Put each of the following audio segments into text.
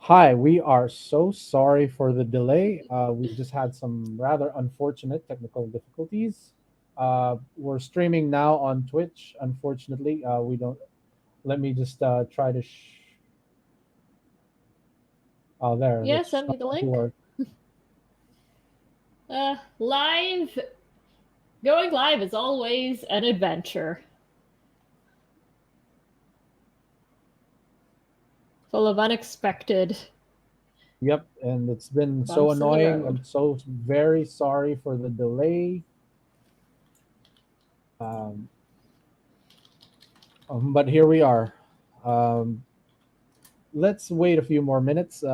Hi, we are so sorry for the delay. We just had some rather unfortunate technical difficulties. We're streaming now on Twitch. Unfortunately, we don't. Let me just try to. Oh, there. Yeah, It's send me the starting to link. work. Live. Going live is always an adventure. Full of unexpected Yep, and it's been so bumps in the annoying. road. I'm so very sorry for the delay. Um, but here we are. Um, let's wait a few more minutes.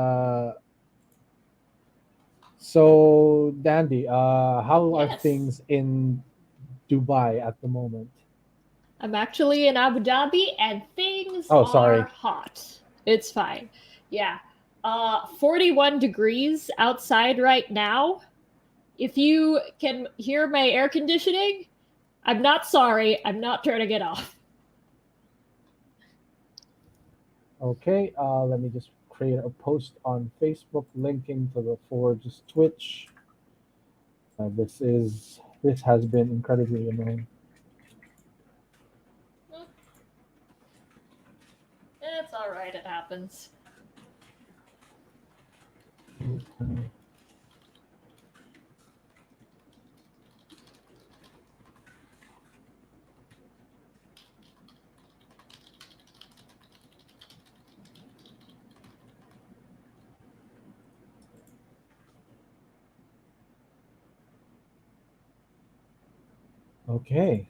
So, Dandy, how are Yes. things in Dubai at the moment? I'm actually in Abu Dhabi and things Oh, are sorry. hot. It's fine. Yeah. 41 degrees outside right now. If you can hear my air conditioning, I'm not sorry. I'm not turning it off. Okay, let me just create a post on Facebook linking to the Forge's Twitch. This has been incredibly annoying. It's all right. It happens. Okay,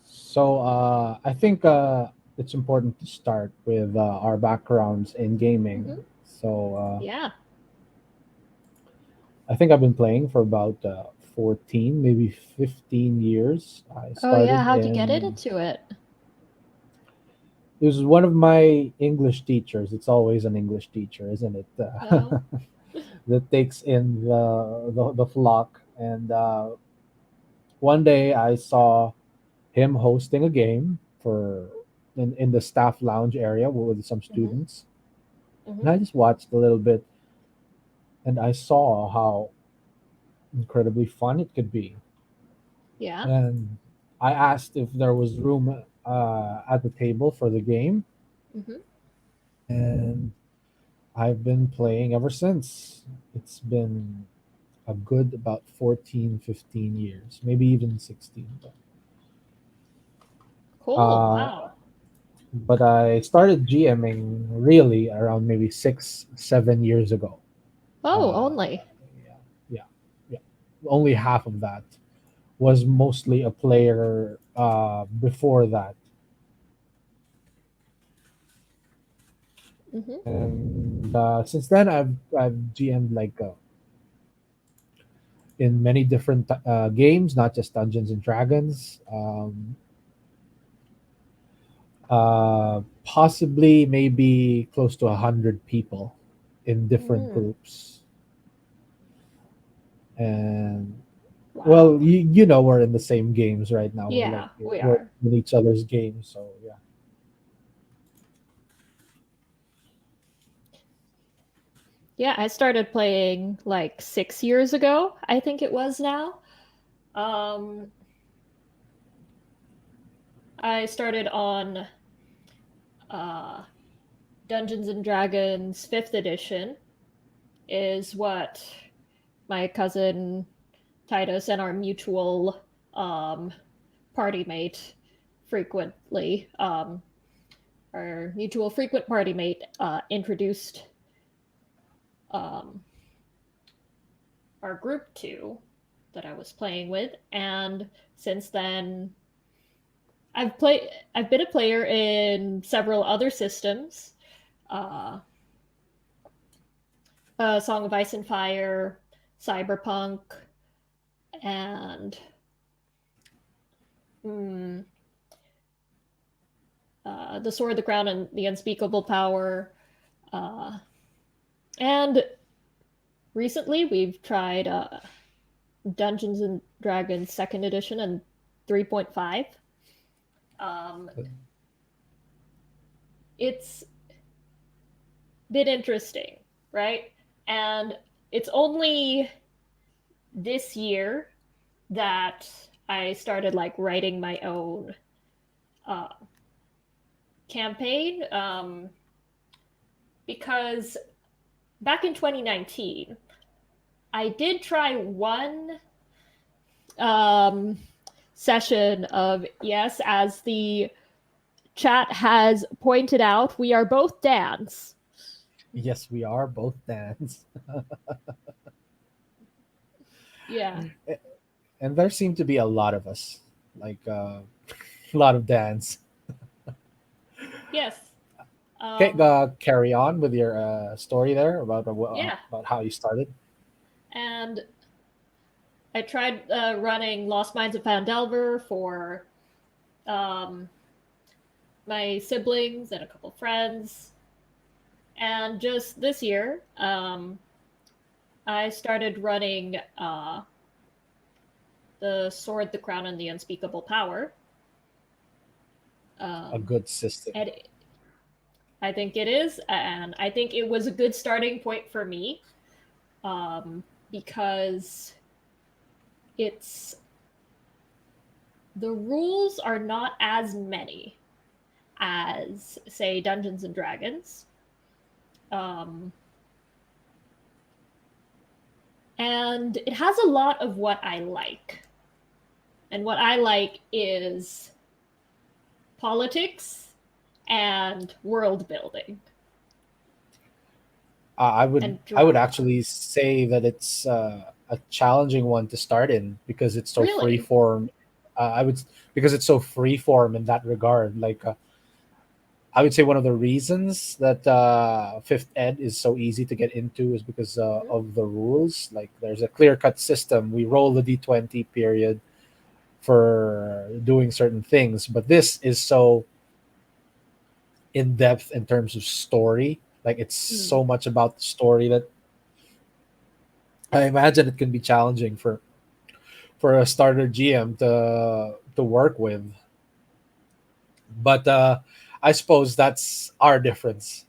so I think it's important to start with our backgrounds in gaming. Mm-hmm. So Yeah. I think I've been playing for about 14, maybe 15 years. I Oh yeah. started How'd you get in into it? It was one of my English teachers. It's always an English teacher, isn't it? Oh. That takes in the flock. And one day I saw him hosting a game for in the staff lounge area with some Mm-hmm. students, Mm-hmm. and I just watched a little bit, and I saw how incredibly fun it could be. Yeah. And I asked if there was room at the table for the game, Mm-hmm. and I've been playing ever since. It's been a good about 14, 15 years, maybe even 16. Cool. Uh, Wow. but I started GMing really around maybe 6, 7 years ago. Oh, Uh, only. yeah, yeah, yeah. Only half of that was mostly a player before that. Mm-hmm. And since then, I've GM'd like in many different games, not just Dungeons and Dragons. Possibly maybe close to 100 people in different Mm. groups, and well, Wow. you know we're in the same games right now. We're like Yeah, we we're are. in each other's games, so yeah. Yeah, I started playing like 6 years ago, I think it was now. Um, I started on uh, Dungeons and Dragons 5th edition, is what my cousin Titus and our mutual um, party mate frequently, our mutual frequent party mate, introduced um, our group to that I was playing with, and since then I've played. I've been a player in several other systems, uh, Song of Ice and Fire, Cyberpunk, and mm, The Sword, the Crown, and the Unspeakable Power. Uh, and recently, we've tried Dungeons and Dragons Second Edition and 3.5. Um, it's been interesting, right? And it's only this year that I started like writing my own uh, campaign, because back in 2019, I did try one um, session of, yes, as the chat has pointed out, we are both Dans. Yes, we are both Dans. Yeah. And there seem to be a lot of us, like a lot of Dans. Yes. Okay, Um, carry on with your story there yeah. about how you started. And I tried running Lost Mines of Phandelver for um, my siblings and a couple friends. And just this year, I started running the Sword, the Crown, and the Unspeakable Power. A Um, good system. and I think it is, and I think it was a good starting point for me, because it's the rules are not as many as, say, Dungeons and Dragons. Um, and it has a lot of what I like. And what I like is politics and world building and I would drama. actually say that it's a challenging one to start in because it's so free Really? form. I would because it's so free form in that regard. Like I would say one of the reasons that fifth ed is so easy to get into is because Mm-hmm. of the rules. Like there's a clear cut system. We roll the d20 period for doing certain things, but this is so in depth in terms of story. Like it's Mm. so much about the story that I imagine it can be challenging for a starter GM to work with. But I suppose that's our difference.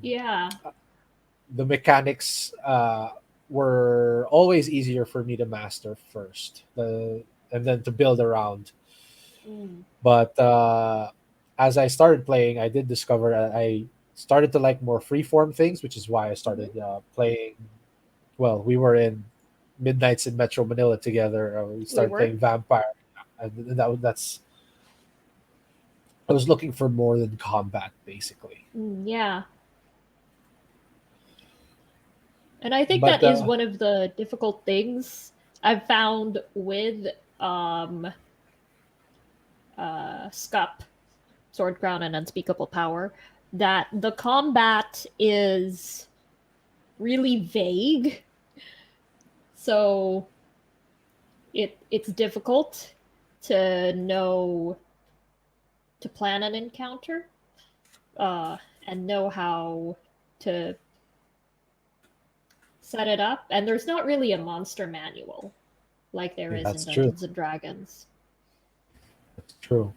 Yeah. The mechanics were always easier for me to master first, and then to build around. Mm. But as I started playing, I did discover that I started to like more freeform things, which is why I Mm-hmm. started playing. Well, we were in Midnights in Metro Manila together. We We started were. playing Vampire, and that's I was looking for more than combat, basically. Yeah. And I think But that is one of the difficult things I've found with um Scup, Sword Crown and Unspeakable Power, that the combat is really vague. So it's difficult to know, to plan an encounter, uh, and know how to set it up. And there's not really a monster manual like there is in that's true. Dungeons and Dragons. That's true.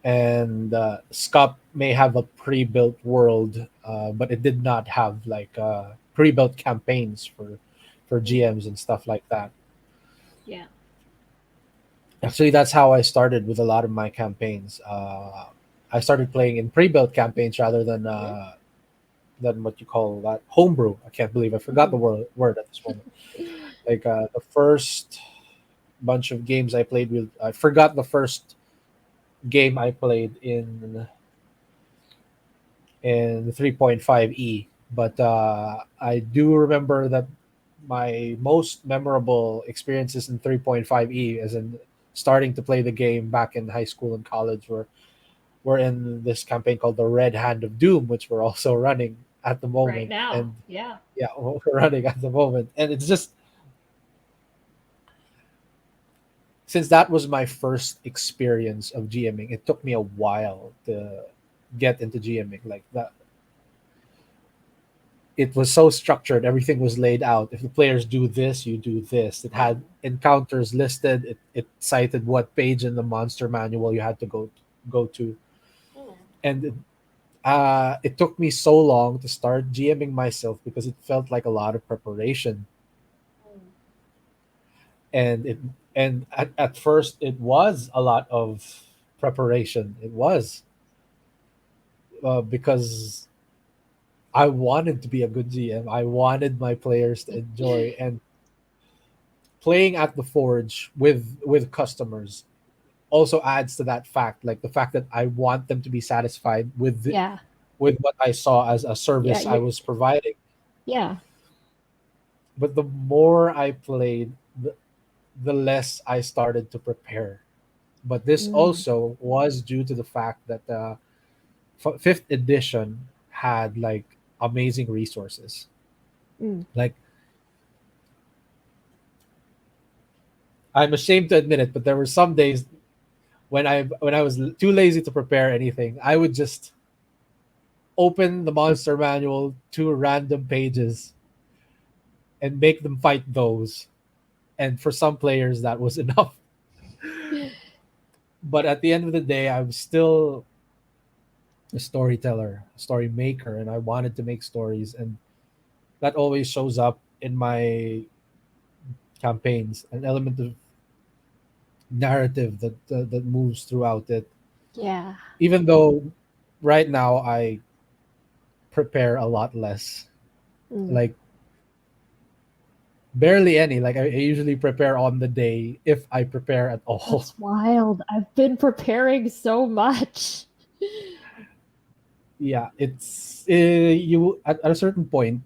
And Scop may have a pre-built world, but it did not have like pre-built campaigns for Mm, GMs and stuff like that. yeah. Actually, that's how I started with a lot of my campaigns. I started playing in pre-built campaigns rather Mm-hmm. than what you call that homebrew. I can't believe I forgot the word at this moment. Like the first bunch of games I played with, I forgot the first game I played in 3.5e, but I do remember that my most memorable experiences in 3.5e, as in starting to play the game back in high school and college, were in this campaign called the Red Hand of Doom, which we're also running at the Right moment. now. And Yeah. yeah, we're running at the moment, and it's just since that was my first experience of GMing, it took me a while to get into GMing. Like that, it was so structured. Everything was laid out. If the players do this, you do this. It had Mm. encounters listed. It cited what page in the monster manual you had to go to, Mm. and It took me so long to start GMing myself because it felt like a lot of preparation, and at first it was a lot of preparation. It was because I wanted to be a good GM. I wanted my players to enjoy, and playing at the forge with customers also adds to that fact, like the fact that I want them to be satisfied Yeah. with what I saw as a Yeah. service I was providing. Yeah. But the more I played, the less I started to prepare. But this Mm. also was due to the fact that fifth edition had like amazing resources. Mm. Like, I'm ashamed to admit it, but there were some days when I was too lazy to prepare anything. I would just open the monster manual, to random pages, and make them fight those. And for some players, that was enough. But at the end of the day, I was still a storyteller, a story maker, and I wanted to make stories, and that always shows up in my campaigns. An element of narrative that moves throughout it. Yeah. Even though right now I prepare a lot less, Mm. like barely any. Like I usually prepare on the day if I prepare at all. That's wild. I've been preparing so much. Yeah, it's you at a certain point,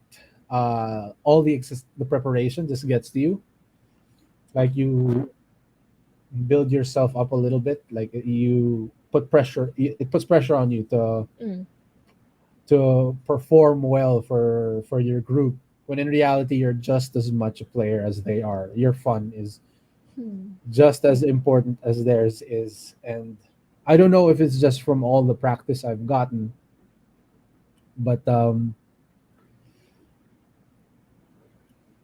all the preparation just gets to you. Like you build yourself up a little bit. Like you put pressure. It puts pressure on you Mm. to perform well for your group. When in reality, you're just as much a player as they are. Your fun is Hmm. just as important as theirs is. And I don't know if it's just from all the practice I've gotten, but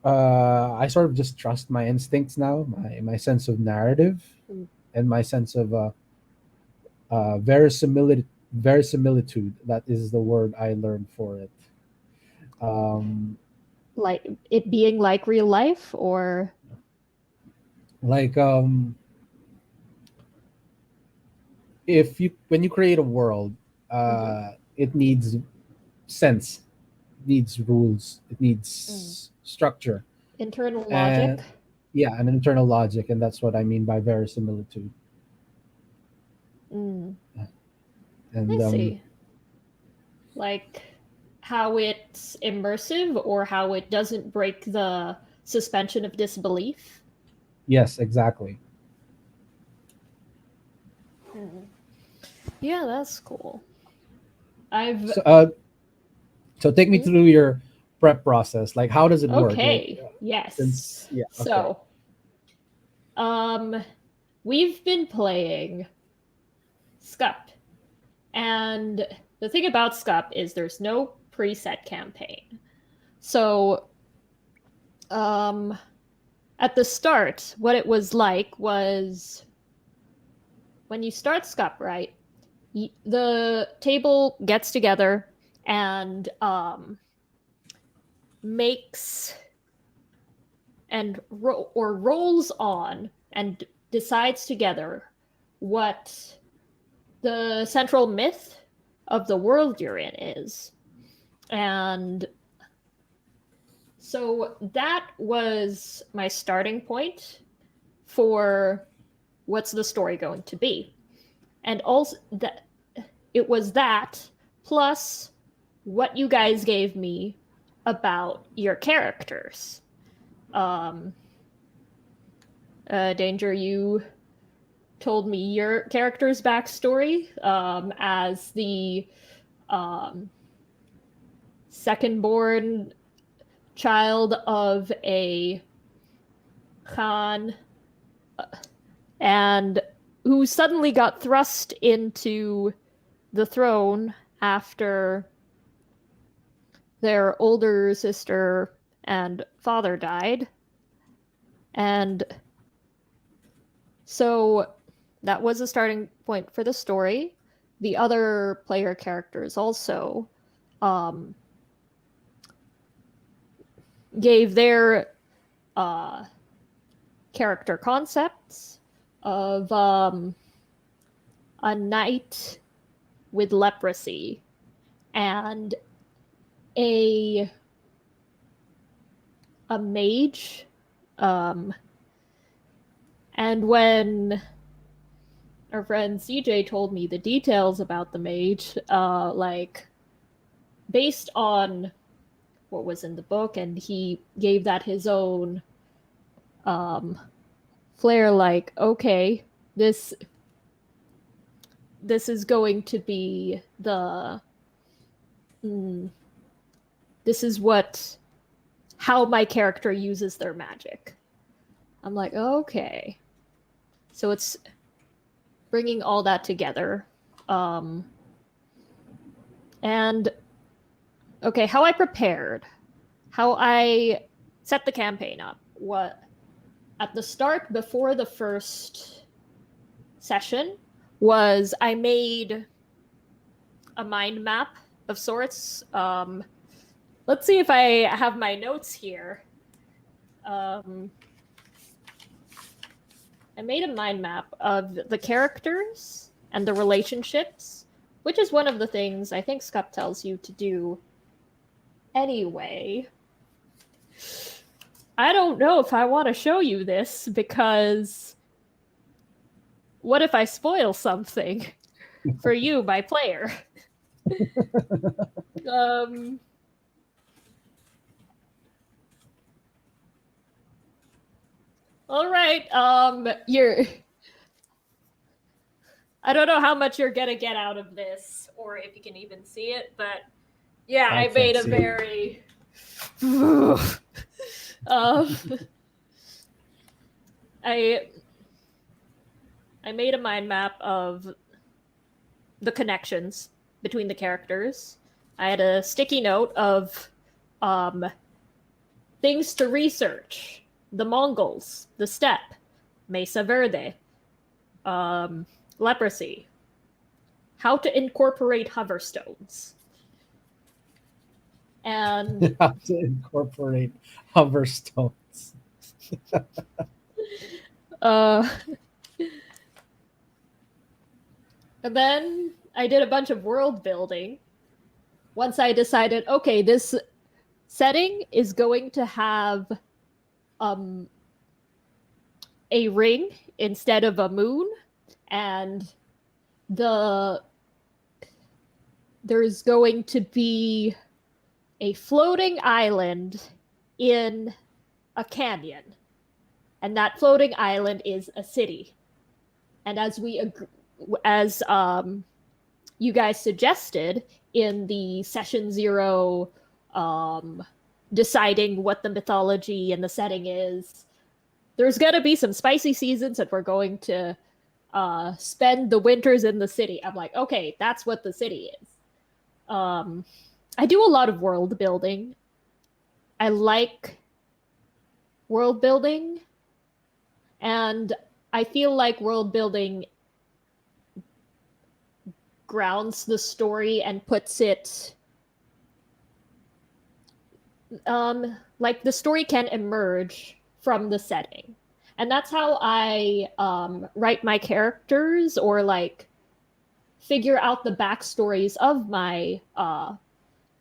I sort of just trust my instincts now, my sense of narrative, Mm. and my sense of verisimilitude. That is the word I learned for it. Um, Like it being like real life, or like if you when you create a world, Mhm. it needs sense, it needs rules, it Mm. needs structure, Internal logic. and yeah, an internal logic, and that's what I mean by verisimilitude. Mm. I And see. Like how it's immersive or how it doesn't break the suspension of disbelief. yes, exactly. Mm. Yeah, that's cool. I've So, so take me Hmm? through your prep process. Like, how does it work? Like, Okay. Yes. since yeah, okay, So, um we've been playing Scup. And the thing about Scup is there's no preset campaign. So, um at the start, what it was like was when you start Scup, right? The table gets together and makes and or rolls on and decides together what the central myth of the world you're in is. And so that was my starting point for what's the story going to be. And also that it was that plus what you guys gave me about your characters. Um Danger, you told me your character's backstory as the um, second born child of a Khan and who suddenly got thrust into the throne after their older sister and father died. And so that was a starting point for the story. the other player characters also gave their character concepts of a knight with leprosy and a mage. And when our friend CJ told me the details about the mage, like based on what was in the book, and he gave that his own flair, like, okay, this is going to be the this is how my character uses their magic. I'm like, okay. So it's bringing all that together. And okay, how I prepared, how I set the campaign up. What at the start, before the first session, was I made a mind map of sorts. Let's see if I have my notes here. I made a mind map of the characters and the relationships, which is one of the things I think Scup tells you to do anyway. I don't know if I want to show you this, because what if I spoil something for you, my player? All right. I don't know how much you're gonna get out of this, or if you can even see it, but yeah, I made a very I made a mind map of the connections between the characters. I had a sticky note of things to research: the Mongols, the steppe, Mesa Verde, leprosy, how to incorporate hoverstones, and how to incorporate hoverstones. And then I did a bunch of world building. Once I decided, okay, this setting is going to have a ring instead of a moon, and there's going to be a floating island in a canyon, and that floating island is a city. And as you guys suggested in the session 0, deciding what the mythology and the setting is, there's going to be some spicy seasons, and we're going to spend the winters in the city. I'm like, okay, that's what the city is. I do a lot of world building. I like world building, and I feel like world building grounds the story and puts it like the story can emerge from the setting. And that's how I write my characters, or like figure out the backstories of my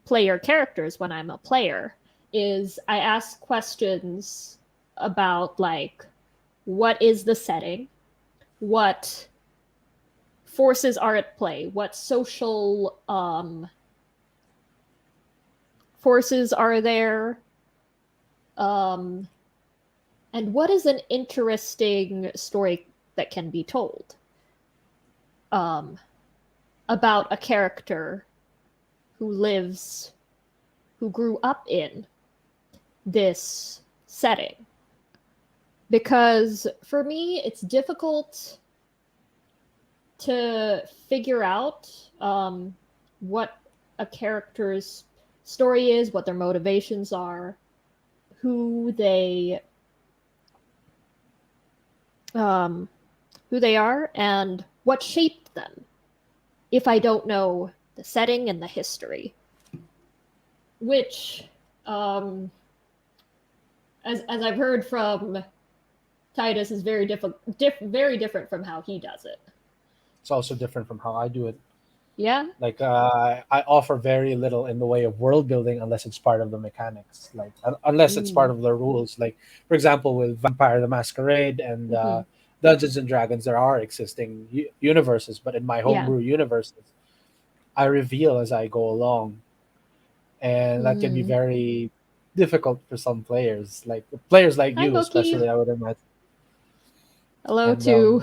player characters when I'm a player, is I ask questions about, like, what is the setting, what forces are at play, what social forces are there, and what is an interesting story that can be told about a character who grew up in this setting. Because for me, it's difficult to figure out what a character's story is, what their motivations are, who they are, and what shaped them. if I don't know the setting and the history, which, as I've heard from Titus, is very very different from how he does it. It's also different from how I do it. Yeah. Like I offer very little in the way of world building unless it's part of the mechanics. Like unless it's part of the rules. Like for example, with Vampire the Masquerade and Dungeons and Dragons, there are existing universes, but in my homebrew universes, I reveal as I go along, and that can be very difficult for some players, like players like Hi, you, Mookie. especially. I would imagine. Hello And to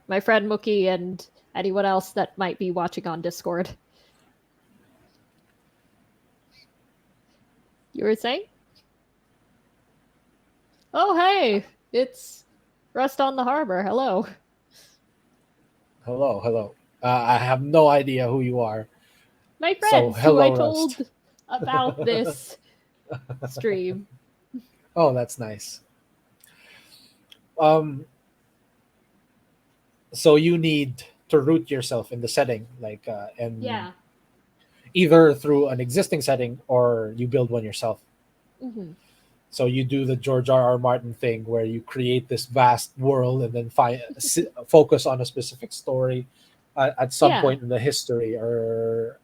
my friend Mookie and anyone else that might be watching on Discord. You were saying? Oh, hey, it's Rust on the Harbor. Hello. hello. I have no idea who you are. My So friends who I hello, told Rust. about this stream. Oh, that's nice. Um, so you need to root yourself in the setting, like, and Yeah. either through an existing setting or you build one yourself. Mm-hmm. So you do the George R. Martin thing where you create this vast world and then focus on a specific story at some Yeah. point in the history or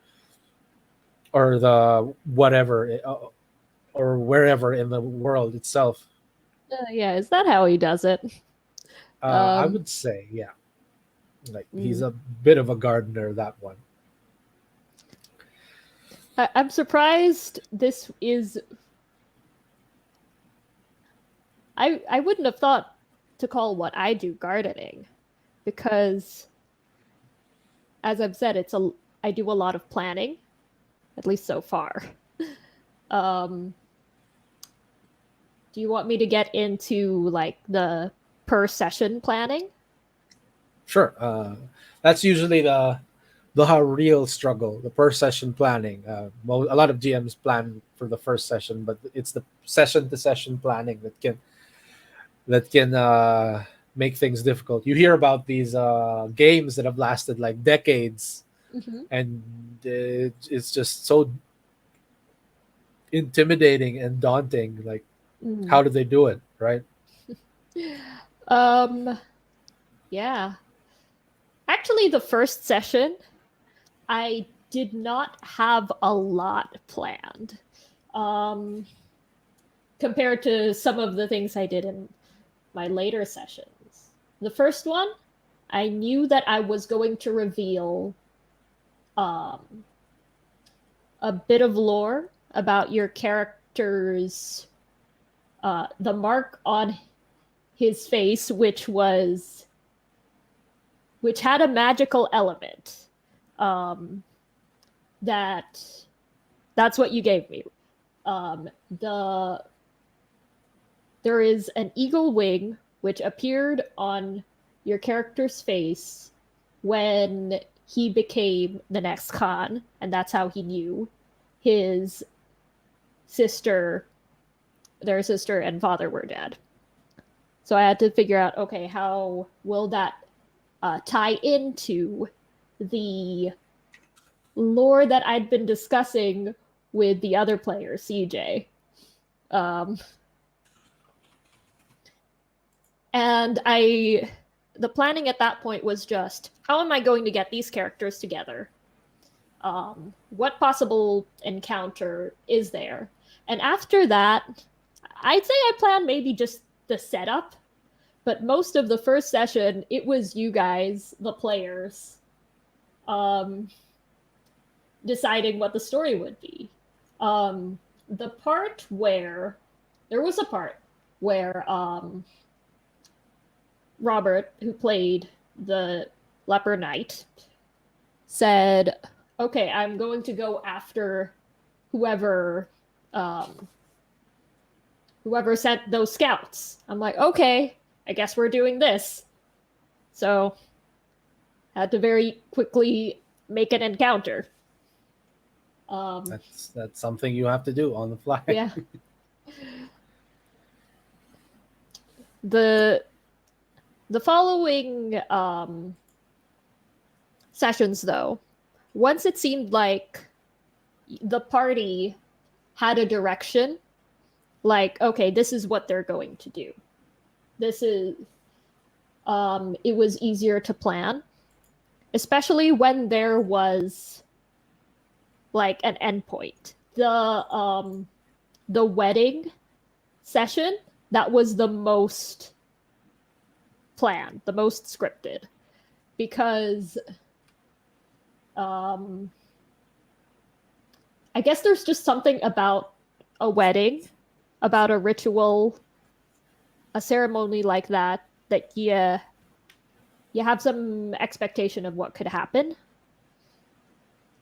the whatever or wherever in the world itself. Yeah, is that how he does it? I would say, yeah. Like he's a bit of a gardener, that one. I'm surprised this is. I wouldn't have thought to call what I do gardening, because, as I've said, I do a lot of planning, at least so far. Do you want me to get into like the per session planning? Sure. That's usually the real struggle, the per session planning. A lot of GMs plan for the first session, but it's the session to session planning that can make things difficult. You hear about these games that have lasted like decades, and it's just so intimidating and daunting. Like, how did they do it, right? Yeah. Actually, the first session, I did not have a lot planned. Compared to some of the things I did in my later sessions. The first one, I knew that I was going to reveal a bit of lore about your character's the mark on his face, which had a magical element. That's what you gave me. There is an eagle wing which appeared on your character's face when he became the next Khan, and that's how he knew his their sister and father were dead. So I had to figure out, okay, how will that tie into the lore that I'd been discussing with the other player, CJ. And the planning at that point was just, how am I going to get these characters together? What possible encounter is there? And after that, I'd say I planned maybe just the setup, but most of the first session, it was you guys, the players, deciding what the story would be. There was a part where Robert, who played the Leper Knight, said, okay, I'm going to go after whoever sent those scouts. I'm like, okay, I guess we're doing this. So had to very quickly make an encounter. That's something you have to do on the fly. Yeah. The following sessions, though, once it seemed like the party had a direction, like, okay, this is what they're going to do. This is, it was easier to plan, especially when there was like an endpoint. The wedding session, that was the most planned, the most scripted, because I guess there's just something about a wedding, about a ritual, a ceremony like that, that you have some expectation of what could happen.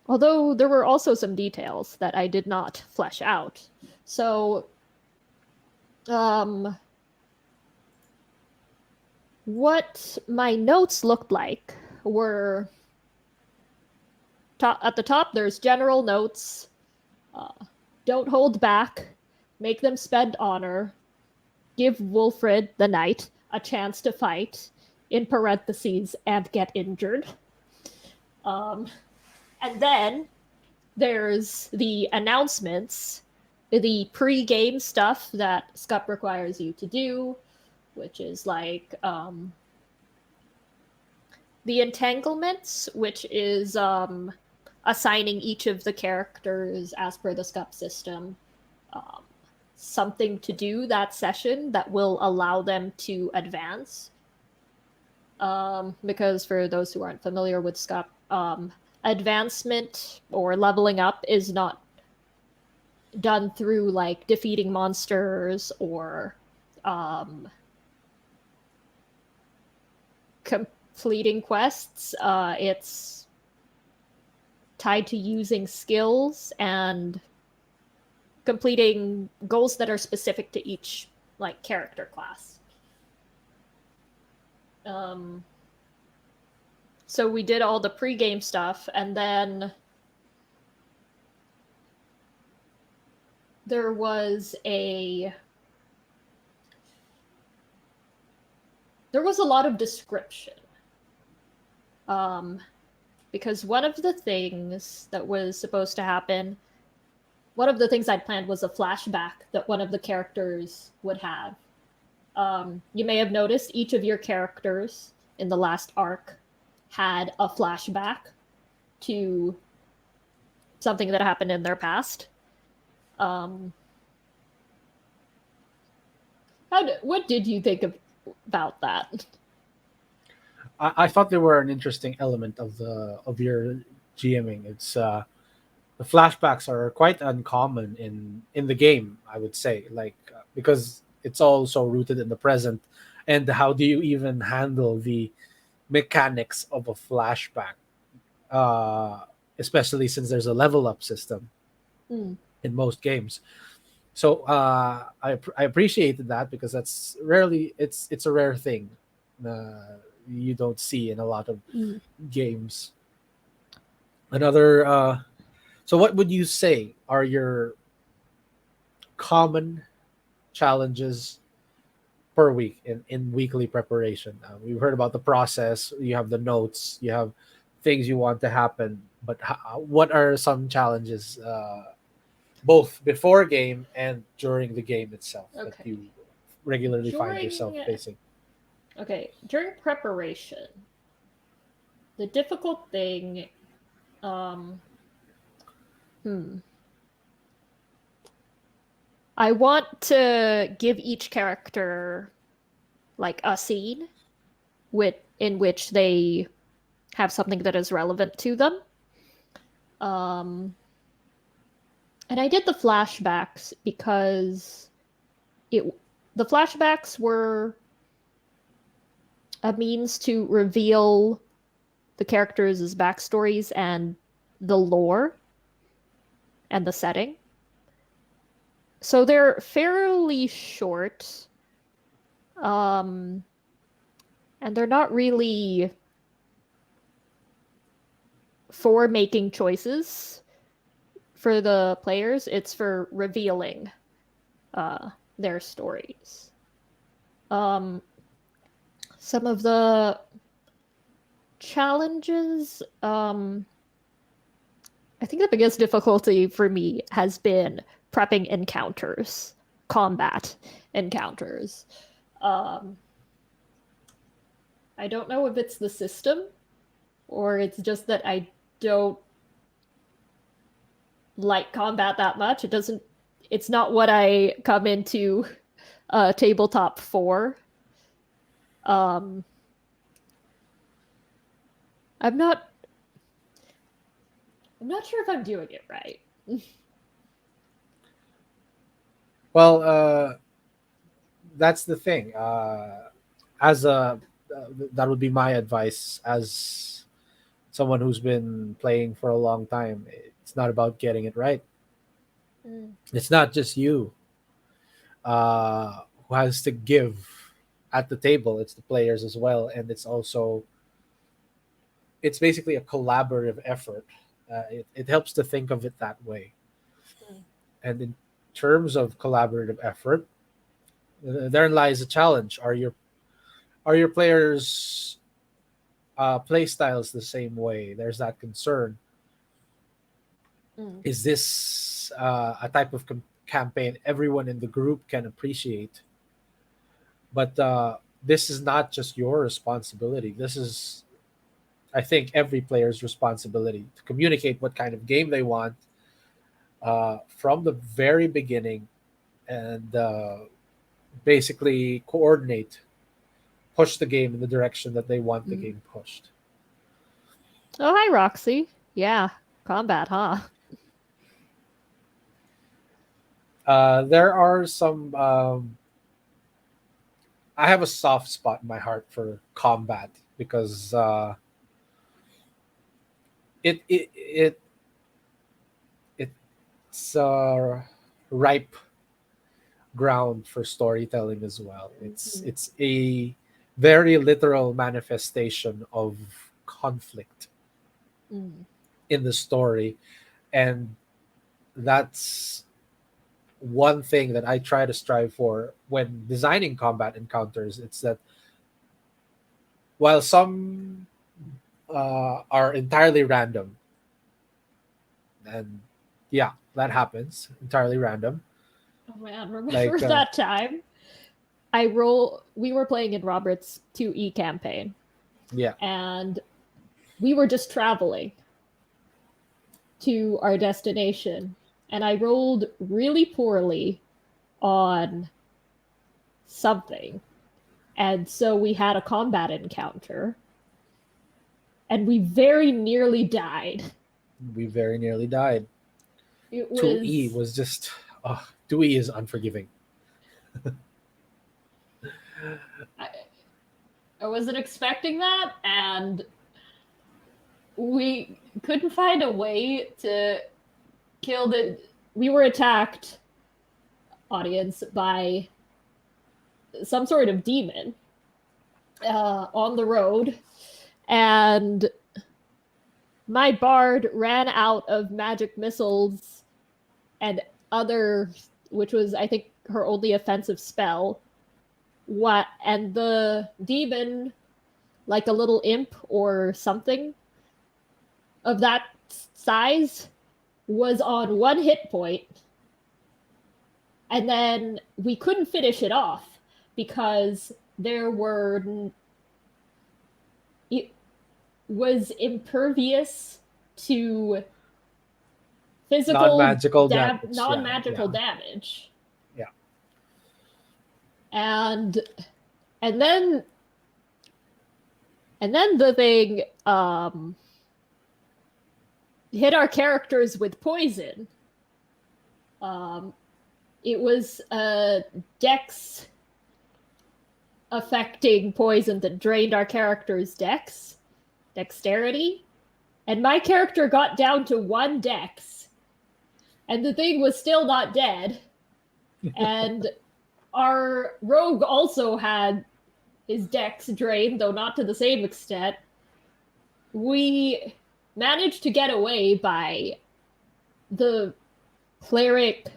Although there were also some details that I did not flesh out. So, what my notes looked like were at the top, there's general notes. Don't hold back. Make them spend honor. Give Wolfred, the knight, a chance to fight, in parentheses, and get injured. And then there's the announcements, the pre-game stuff that SCUP requires you to do, which is like the entanglements, which is assigning each of the characters as per the SCUP system something to do that session that will allow them to advance. Because for those who aren't familiar with SCUP, advancement or leveling up is not done through like defeating monsters or completing quests. It's tied to using skills and completing goals that are specific to each like character class. So we did all the pre-game stuff, and then there was a lot of description. Because one of the things that was supposed to happen, one of the things I'd planned was a flashback that one of the characters would have. You may have noticed each of your characters in the last arc had a flashback to something that happened in their past. What did you think about that? I thought they were an interesting element of your GMing. It's the flashbacks are quite uncommon in the game, I would say, like because it's also rooted in the present. And how do you even handle the mechanics of a flashback, especially since there's a level up system in most games? So I appreciated that, because that's rarely, it's a rare thing you don't see in a lot of games. Another so what would you say are your common challenges per week in weekly preparation? We've heard about the process, you have the notes, you have things you want to happen, but what are some challenges both before game and during the game itself that you regularly find yourself facing? Okay, during preparation, the difficult thing, I want to give each character like a scene in which they have something that is relevant to them. And I did the flashbacks because the flashbacks were a means to reveal the characters' backstories and the lore and the setting. So they're fairly short, and they're not really for making choices for the players. It's for revealing their stories. Some of the challenges, I think the biggest difficulty for me has been prepping encounters, combat encounters. Um, I don't know if it's the system or it's just that I don't like combat that much. It's not what I come into tabletop for. Um, I'm not sure if I'm doing it right. Well, that's the thing. As a that would be my advice as someone who's been playing for a long time. It's not about getting it right. It's not just you who has to give at the table. It's the players as well, and it's basically a collaborative effort. It helps to think of it that way. And in terms of collaborative effort, therein lies a challenge. Are your players play styles the same way? There's that concern. Mm. Is this a type of campaign everyone in the group can appreciate? But this is not just your responsibility. This is, I think, every player's responsibility to communicate what kind of game they want from the very beginning, and basically coordinate, push the game in the direction that they want the game pushed. Oh, hi, Roxy. Yeah, combat, huh? There are some. I have a soft spot in my heart for combat because it it's ripe ground for storytelling as well. It's a very literal manifestation of conflict in the story, and that's one thing that I try to strive for when designing combat encounters. It's that while some are entirely random, and yeah, that happens, entirely random. Oh man, remember Like that time? We were playing in Robert's 2E campaign, yeah, and we were just traveling to our destination, and I rolled really poorly on something. And so we had a combat encounter, and we very nearly died. we very nearly died. It 2E was was just 2E is unforgiving. I, I wasn't expecting that, and we couldn't find a way to kill the. We were attacked, audience, by some sort of demon on the road, and my bard ran out of magic missiles and other, which was, I think, her only offensive spell. And the demon, like a little imp or something of that size, was on 1 hit point, and then we couldn't finish it off because it was impervious to physical Non-magical damage. non-magical Yeah. damage. Yeah. And then the thing hit our characters with poison. It was a dex affecting poison that drained our character's dexterity, and my character got down to 1 dex, and the thing was still not dead. And our rogue also had his dex drained, though not to the same extent. We managed to get away by the cleric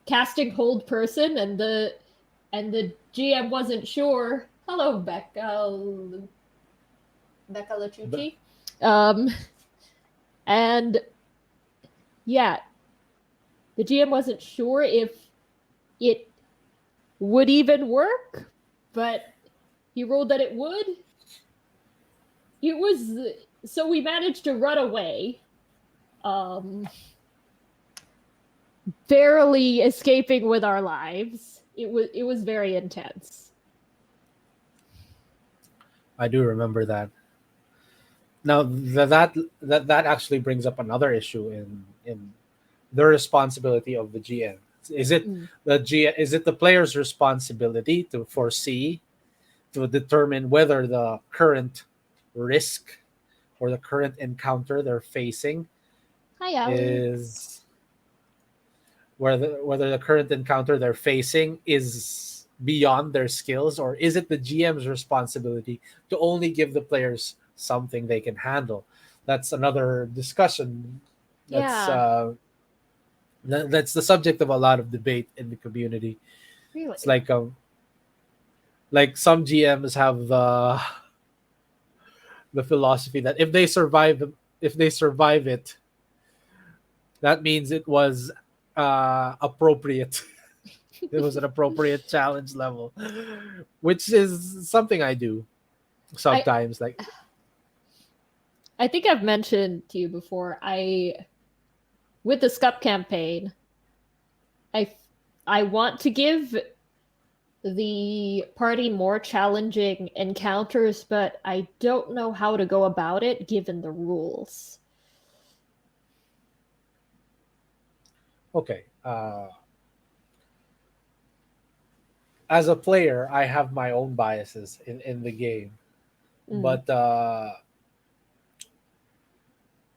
casting hold person, and the GM wasn't sure. Hello, Becca. Becca But Lachucci. Um, and yeah, the GM wasn't sure if it would even work, but he ruled that it would. It was so we managed to run away, um, barely escaping with our lives. It was very intense. I do remember that. Now that actually brings up another issue in the responsibility of the GM. Is it Mm. is it the player's responsibility to foresee, to determine whether the current risk or the current encounter they're facing Hi, Allie. is whether the current encounter they're facing is beyond their skills, or is it the GM's responsibility to only give the players something they can handle? That's another discussion. That's Yeah, that's the subject of a lot of debate in the community. It's really. like some GMs have the philosophy that if they survive it, that means it was appropriate. It was an appropriate challenge level, which is something I do I sometimes. Like, I think I've mentioned to you before. I with the Scup campaign, I I want to give the party more challenging encounters, but I don't know how to go about it given the rules. okay, as a player, I have my own biases in the game, Mm. but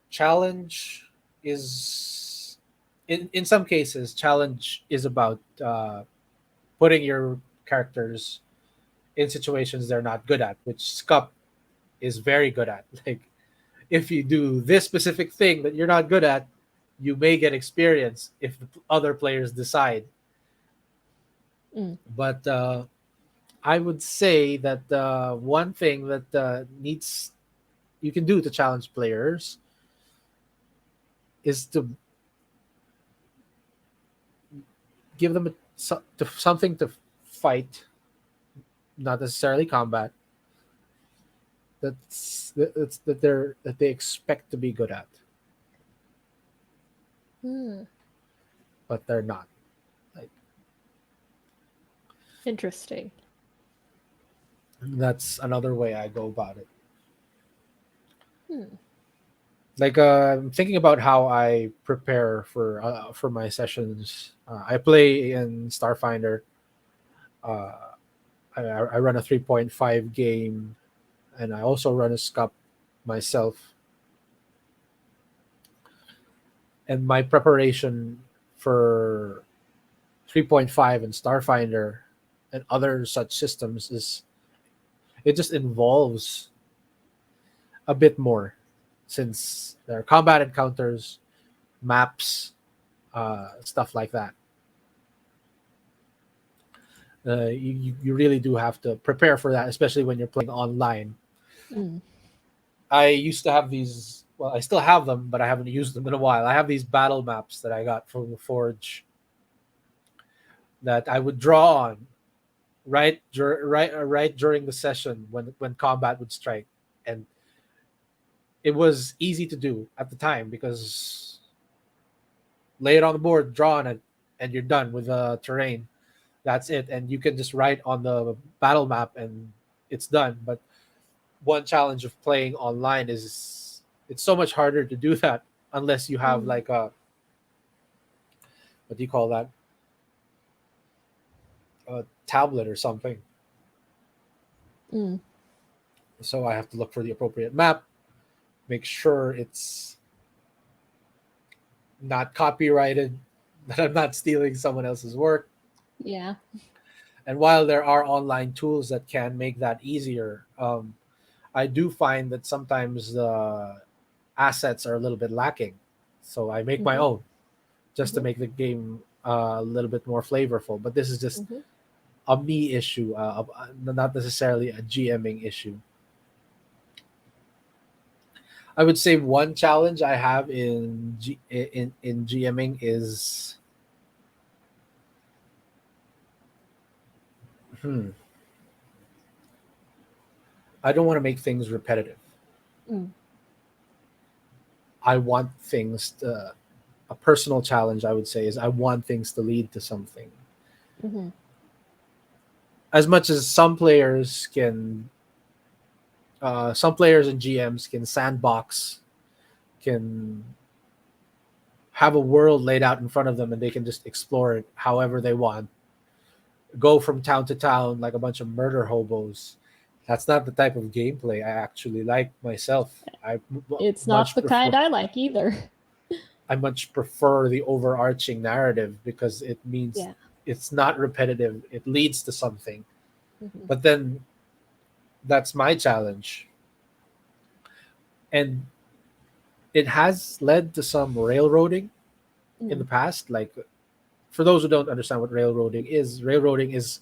challenge is in some cases challenge is about putting your characters in situations they're not good at, which Scup is very good at. Like, if you do this specific thing that you're not good at, you may get experience if the other players decide. Mm. But I would say that one thing that needs you can do to challenge players is to give them something to fight, not necessarily combat. That they expect to be good at, Mm. but they're not. Like, Interesting. that's another way I go about it. Hmm. Like, I'm thinking about how I prepare for my sessions. I play in Starfinder. Uh, I run a 3.5 game, and I also run a scup myself. And my preparation for 3.5 and Starfinder and other such systems is it just involves a bit more, since there are combat encounters, maps, stuff like that. You really do have to prepare for that, especially when you're playing online. Mm. I used to have these. Well, I still have them, but I haven't used them in a while. I have these battle maps that I got from the Forge that I would draw on right during the session when combat would strike, and it was easy to do at the time because lay it on the board, draw on it, and you're done with the terrain. That's it, and you can just write on the battle map, and it's done. But one challenge of playing online is it's so much harder to do that unless you have Mm. like a what do you call that, a tablet or something. Mm. So I have to look for the appropriate map, make sure it's not copyrighted, that I'm not stealing someone else's work. Yeah. And while there are online tools that can make that easier, I do find that sometimes the assets are a little bit lacking. So I make my Mm-hmm. own just to Mm-hmm. make the game a little bit more flavorful. But this is just Mm-hmm. a me issue, not necessarily a GMing issue. I would say one challenge I have in GMing is hmm, I don't want to make things repetitive. Mm. I want things to, a personal challenge I would say is I want things to lead to something. Mm-hmm. As much as some players and GMs can sandbox, can have a world laid out in front of them and they can just explore it however they want, go from town to town like a bunch of murder hobos. That's not the type of gameplay I actually like myself. It's not Much the kind prefer I like either. I much prefer the overarching narrative because it means Yeah. it's not repetitive. It leads to something. Mm-hmm. But then that's my challenge. And it has led to some railroading in the Mm. past. Like, for those who don't understand what railroading is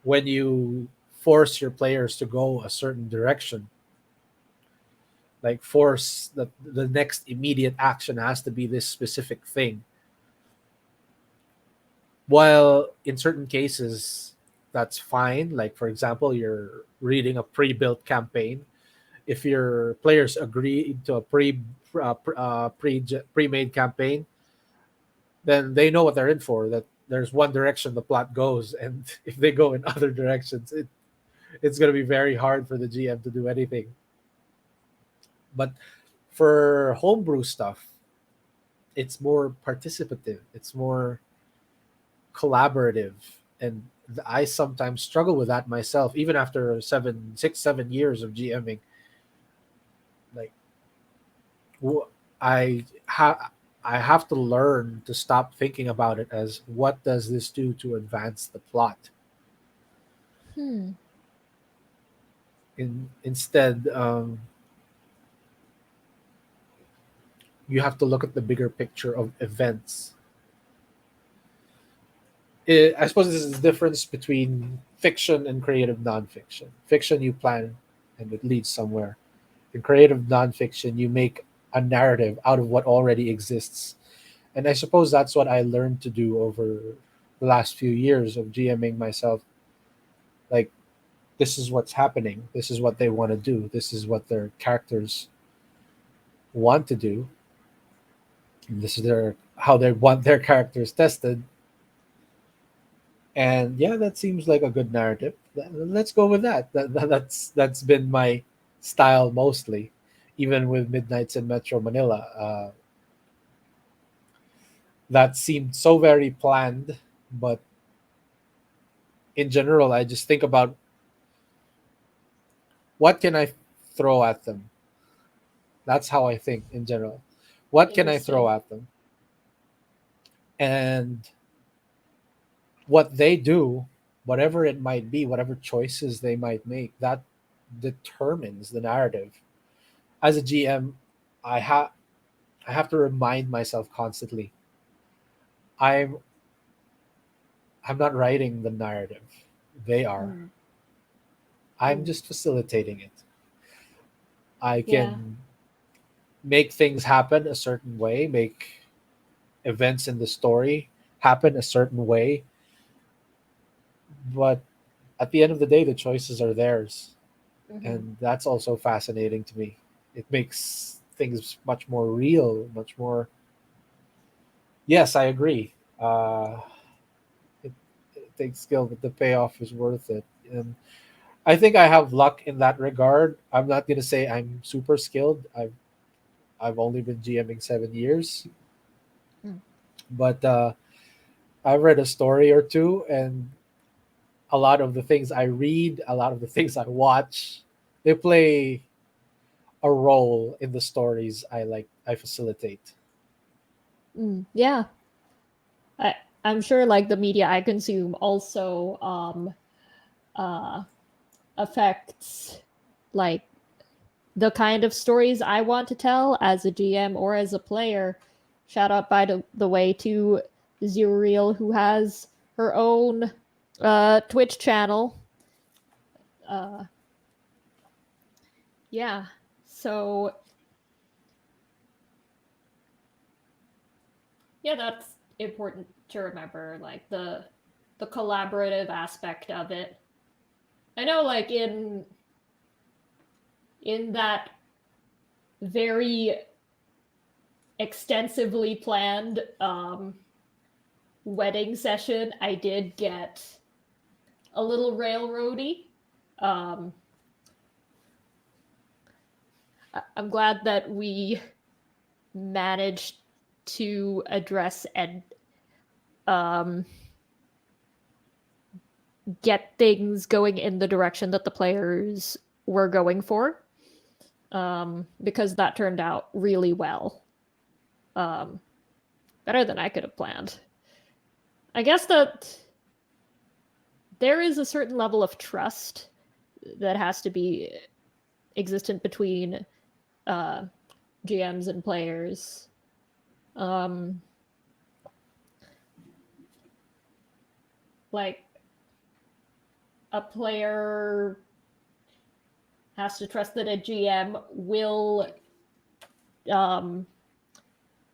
when you force your players to go a certain direction, like force that the next immediate action has to be this specific thing. While in certain cases that's fine, like for example you're reading a pre-built campaign, if your players agree to a pre-made campaign, then they know what they're in for, that there's one direction the plot goes, and if they go in other directions, it's going to be very hard for the GM to do anything. But for homebrew stuff, it's more participative, it's more collaborative, and I sometimes struggle with that myself even after 7 6 7 years of GMing. Like, w- i ha- I have to learn to stop thinking about it as what does this do to advance the plot. Hmm. Instead, you have to look at the bigger picture of events. I suppose this is the difference between fiction and creative nonfiction. Fiction, you plan and it leads somewhere. In creative nonfiction, you make a narrative out of what already exists. And I suppose that's what I learned to do over the last few years of GMing myself. Like, this is what's happening. This is what they want to do. This is what their characters want to do. And this is how they want their characters tested. And yeah, that seems like a good narrative. Let's go with that. That's been my style mostly, even with Midnights in Metro Manila. That seemed so very planned, but in general, I just think about what can I throw at them. That's how I think in general. What can I throw Interesting. at them? And what they do, whatever it might be, whatever choices they might make, that determines the narrative. As a GM, I have I have to remind myself constantly. I'm I'm not writing the narrative. They are. Mm. I'm Mm. just facilitating it. I Yeah. can make things happen a certain way, make events in the story happen a certain way, but at the end of the day, the choices are theirs, Mm-hmm. and that's also fascinating to me. It makes things much more real, much more. Yes, I agree. It, it takes skill, but the payoff is worth it. And I think I have luck in that regard. I'm not gonna say I'm super skilled. I've only been GMing 7 years, Mm. but I've read a story or two, and a lot of the things I read, a lot of the things I watch, they play a role in the stories I facilitate. Mm. Yeah. I, I'm sure like the media I consume also uh affects like the kind of stories I want to tell as a GM or as a player. Shout out by the way to Zuriel, who has her own Twitch channel. Uh, yeah. So yeah, that's important to remember, like the collaborative aspect of it. I know, like in that very extensively planned wedding session, I did get a little railroady. Um, I'm glad that we managed to address and um, get things going in the direction that the players were going for, because that turned out really well. Better than I could have planned. I guess that there is a certain level of trust that has to be existent between uh, GMs and players. Um, like a player has to trust that a GM will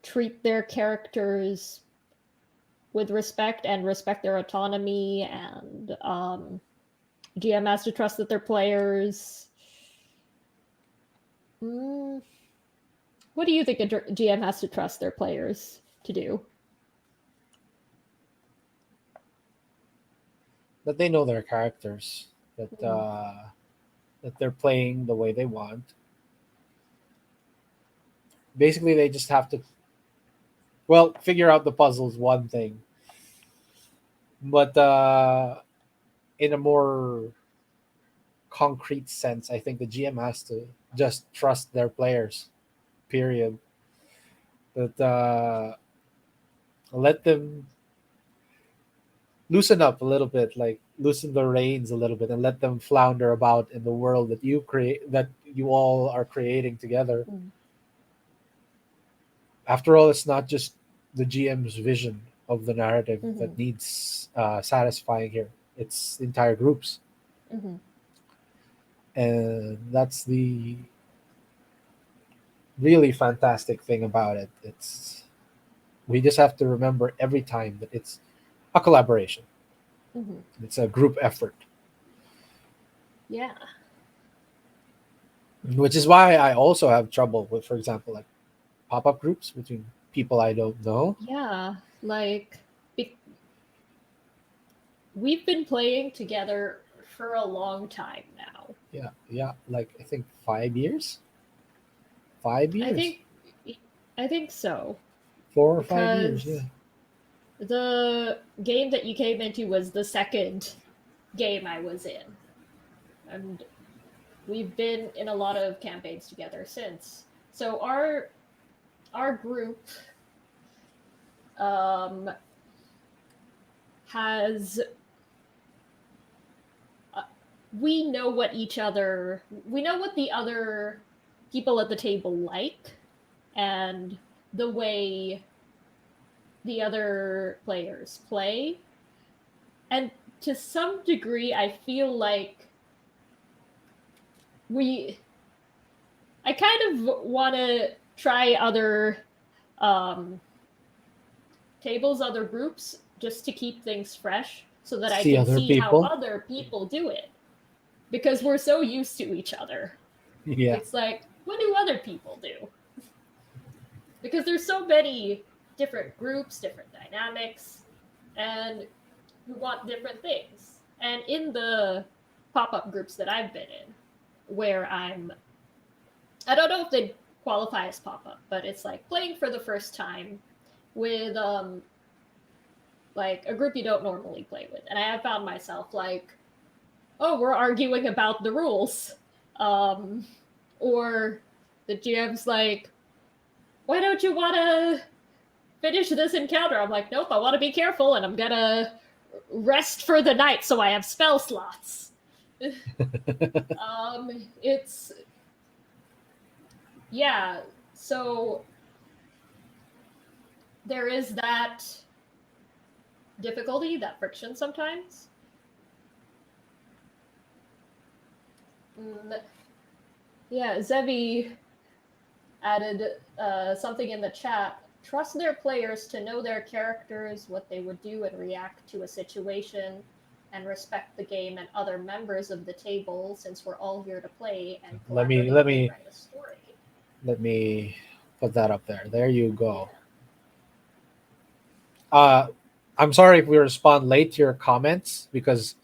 treat their characters with respect and respect their autonomy, and GM has to trust that their players. What do you think a GM has to trust their players to do? That they know their characters, that that they're playing the way they want. Basically, they just have to, well, figure out the puzzles, one thing, but in a more concrete sense, I think the GM has to just trust their players. Period. That let them loosen up a little bit, like loosen the reins a little bit, and let them flounder about in the world that you create, that you all are creating together. After all, it's not just the GM's vision of the narrative that needs satisfying here. It's the entire groups, and that's the really fantastic thing about it. It's we just have to remember every time that it's a collaboration. It's a group effort. Yeah. Which is why I also have trouble with, for example, like pop-up groups between people I don't know. Yeah, like we've been playing together for a long time now. Yeah, like I think 5 years. 5 years. I think so. 4 or 5 years. Yeah. Because the game that you came into was the second game I was in. And we've been in a lot of campaigns together since. So our group has we know what the other people at the table like, and the way the other players play. And to some degree, I feel like I kind of want to try other tables, other groups, just to keep things fresh so that I See can other see how people. other people do it. Because we're so used to each other. Yeah. It's like, what do other people do? Because there's so many different groups, different dynamics, and who want different things. And in the pop-up groups that I've been in, where I don't know if they qualify as pop-up, but it's like playing for the first time with like a group you don't normally play with. And I have found myself like, oh, we're arguing about the rules. Or the GM's like, why don't you want to finish this encounter? I'm like, nope, I want to be careful, and I'm gonna rest for the night so I have spell slots. It's yeah. So there is that difficulty, that friction sometimes. Yeah, Zevi added something in the chat. Trust their players to know their characters, what they would do and react to a situation, and respect the game and other members of the table, since we're all here to play and Let me let collaboratively me write a story. let me put that up there. There you go. Uh, I'm sorry if we respond late to your comments because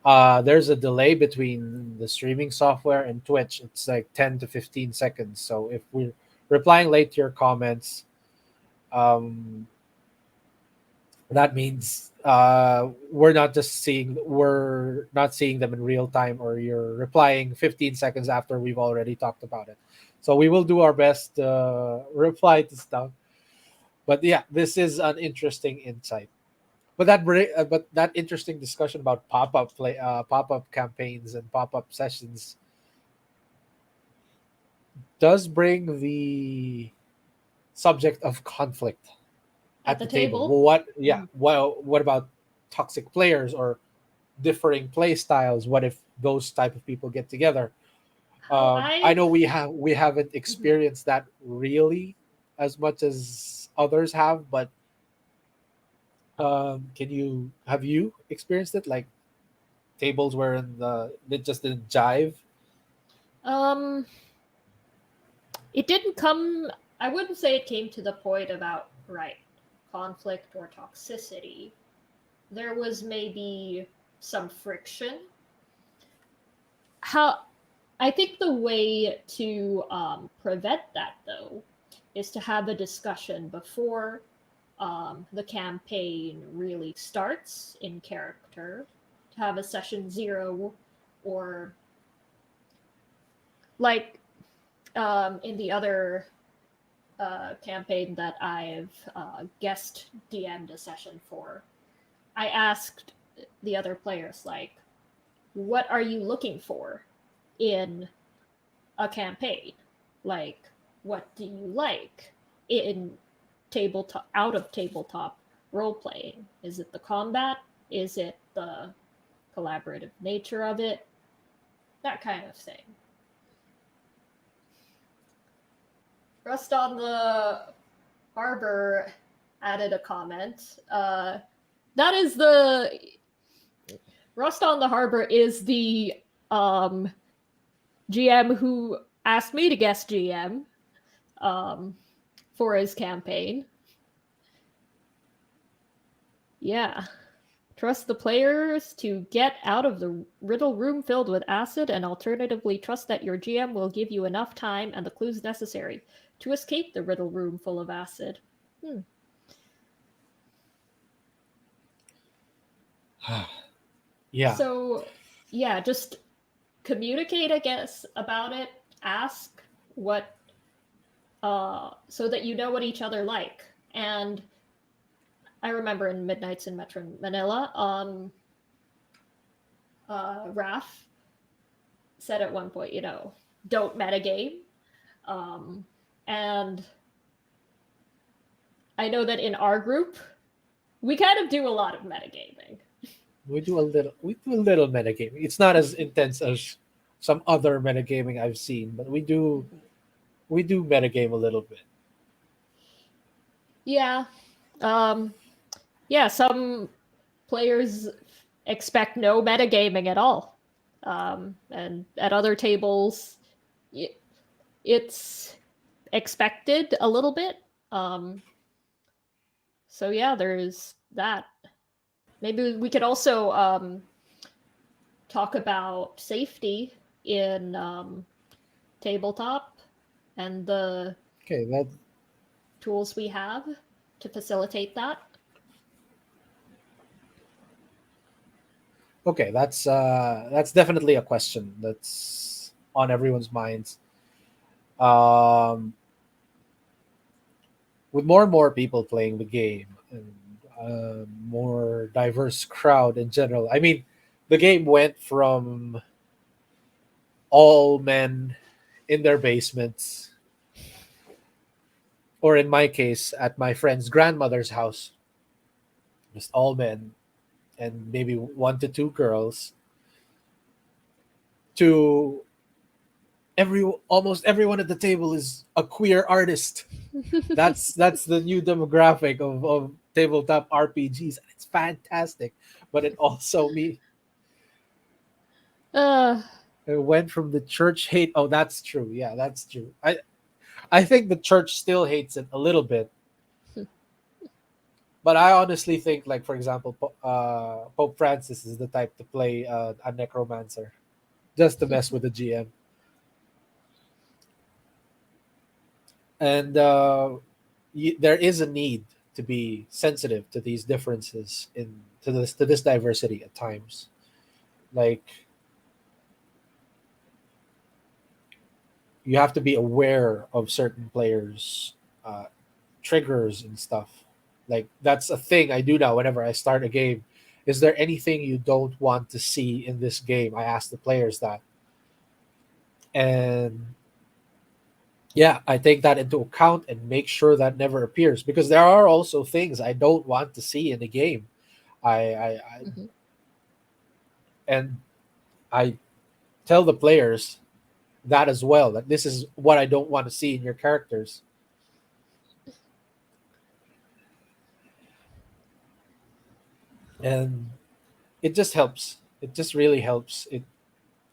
there's a delay between the streaming software and Twitch. It's like 10 to 15 seconds. So if we're replying late to your comments, um, that means we're not seeing them in real time, or you're replying 15 seconds after we've already talked about it. So we will do our best to reply to stuff. But yeah, this is an interesting insight. But that interesting discussion about pop-up campaigns and pop-up sessions does bring the subject of conflict At at the the table. table. Well, what about toxic players or differing play styles? What if those type of people get together? How I I've know we haven't experienced that really as much as others have, but can you have you experienced it, like tables wherein they just didn't jive? um it didn't come, I wouldn't say it came to the point about right conflict or toxicity. There was maybe some friction. How I think the way to prevent that, though, is to have a discussion before the campaign really starts in character, to have a session zero, or like in the other campaign that I've guest DM'd a session for, I asked the other players, like, what are you looking for in a campaign? Like, what do you like in tabletop, out of tabletop role playing? Is it the combat? Is it the collaborative nature of it? That kind of thing. Rust on the Harbor added a comment. That is the Rust on the Harbor is the GM who asked me to guest GM for his campaign. Yeah. Trust the players to get out of the riddle room filled with acid, and alternatively trust that your GM will give you enough time and the clues necessary to escape the riddle room full of acid. Yeah. So, yeah, just communicate, I guess, about it. Ask what, so that you know what each other like. And I remember in Midnights in Metro Manila, Raph said at one point, don't metagame. And I know that in our group, we kind of do a lot of metagaming. We do a little metagaming. It's not as intense as some other metagaming I've seen, but we do metagame a little bit. Yeah. Um, yeah, some players expect no metagaming at all. And at other tables, it's expected a little bit. Um, so yeah, there's that. Maybe we could also talk about safety in tabletop and the Okay, that tools we have to facilitate that. okay. That's definitely a question that's on everyone's minds. Um, with more and more people playing the game and more diverse crowd in general. I mean, the game went from all men in their basements, or in my case, at my friend's grandmother's house, just all men and maybe one to two girls, to almost everyone at the table is a queer artist. That's the new demographic of tabletop RPGs. It's fantastic, but it also uh, it went from the church hate. Oh, that's true. Yeah, that's true. I think the church still hates it a little bit, but I honestly think, like for example, Pope Francis is the type to play a necromancer just to mess with the GM, and there is a need to be sensitive to these differences in to this diversity at times. Like you have to be aware of certain players' triggers and stuff. Like that's a thing I do now whenever I start a game. Is there anything you don't want to see in this game? I ask the players that. And yeah, I take that into account and make sure that never appears because there are also things I don't want to see in the game. I mhm. and I tell the players that as well, that this is what I don't want to see in your characters. And it just helps. It just really helps. It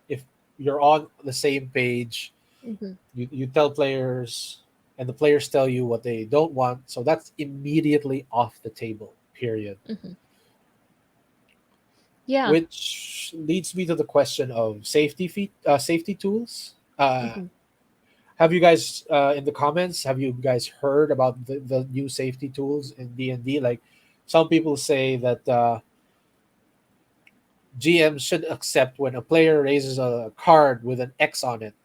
if you're on the same page, Mhm. you tell players and the players tell you what they don't want, so that's immediately off the table. Period. Mhm. Yeah. Which leads me to the question of safety tools. Mhm. Have you guys in the comments? Have you guys heard about the new safety tools in D&D? Like some people say that GMs should accept when a player raises a card with an X on it,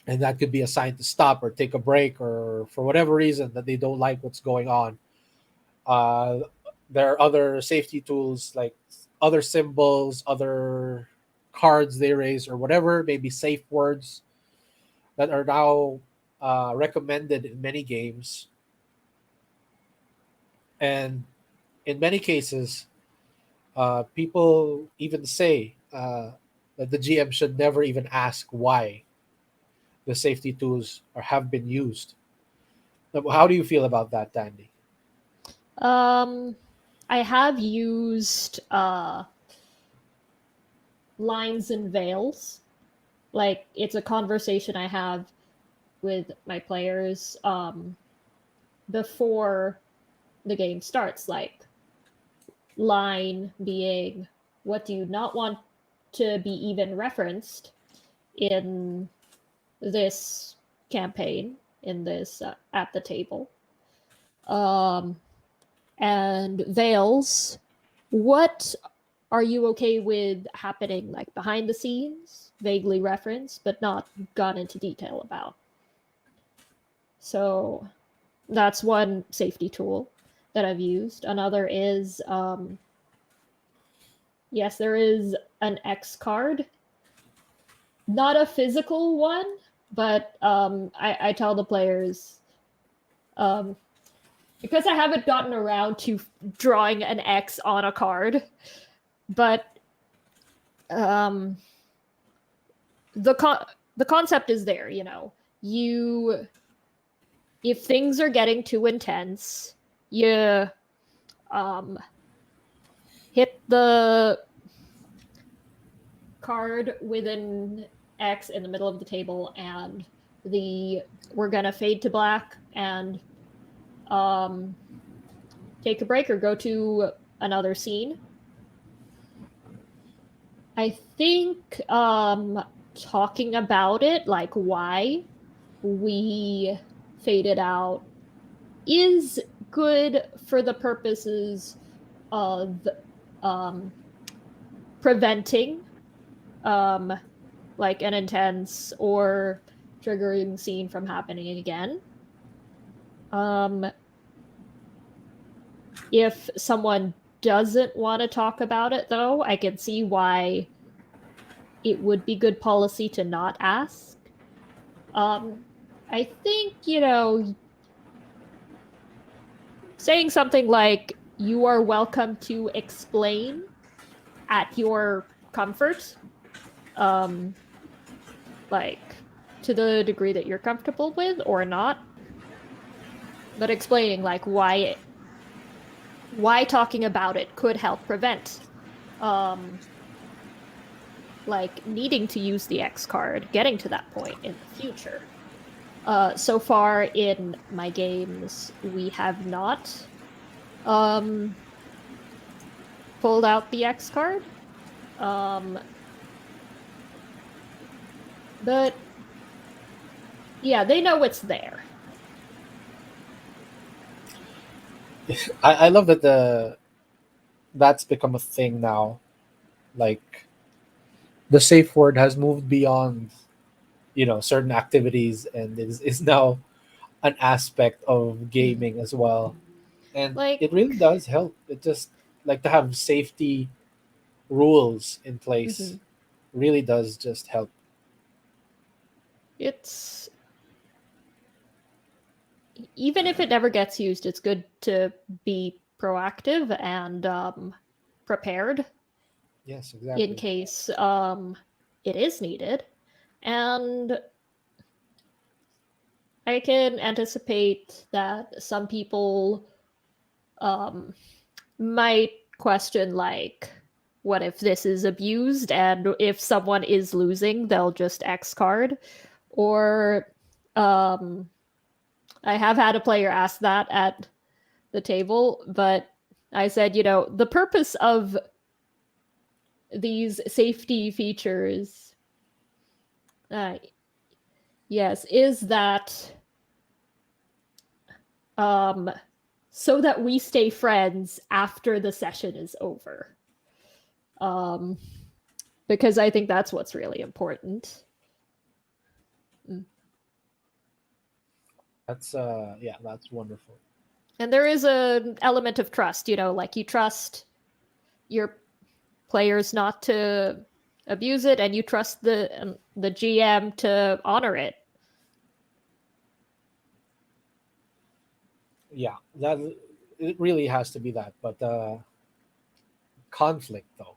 and that could be a sign to stop or take a break, or for whatever reason that they don't like what's going on. Uh, there are other safety tools like other symbols, other cards they raise, or whatever, maybe safe words that are now recommended in many games. And in many cases, people even say that the GM should never even ask why the safety tools have been used. How do you feel about that, Dandy? Um, I have used lines and veils. Like it's a conversation I have with my players before the game starts. Like line being, what do you not want to be even referenced in this campaign, in this at the table. Um, and veils, what are you okay with happening like behind the scenes, vaguely referenced, but not gone into detail about? So that's one safety tool that I've used. Another is yes, there is an X card, not a physical one, but I tell the players um, because I haven't gotten around to drawing an X on a card, but um, the the concept is there. You know, you if things are getting too intense, you um, hit the card with an X in the middle of the table, and the we're gonna fade to black and um, take a break or go to another scene. I think talking about it, like why we faded out, is good for the purposes of um, preventing um, like an intense or triggering scene from happening again. Um, if someone doesn't want to talk about it, though, I can see why it would be good policy to not ask. Um, I think, saying something like, you are welcome to explain at your comfort, um, like to the degree that you're comfortable with or not, but explaining like why talking about it could help prevent like needing to use the X card, getting to that point in the future. So far in my games, we have not pulled out the X card. But yeah, they know it's there. I love that that's become a thing now. Like the safe word has moved beyond, certain activities, and is now an aspect of gaming as well. And Like it really does help. It just, like, to have safety rules in place mhm. really does just help. It's even if it never gets used, it's good to be proactive and prepared Yes, in exactly. case it is needed. And I can anticipate that some people um, might question, like, what if this is abused and if someone is losing, they'll just X card? Or um, I have had a player ask that at the table, but I said, the purpose of these safety features, uh, yes, is that um, so that we stay friends after the session is over. Um, because I think that's what's really important. Mm. That's wonderful. And there is an element of trust, like you trust your players not to abuse it, and you trust the GM to honor it. Yeah, that it really has to be that. But conflict, though,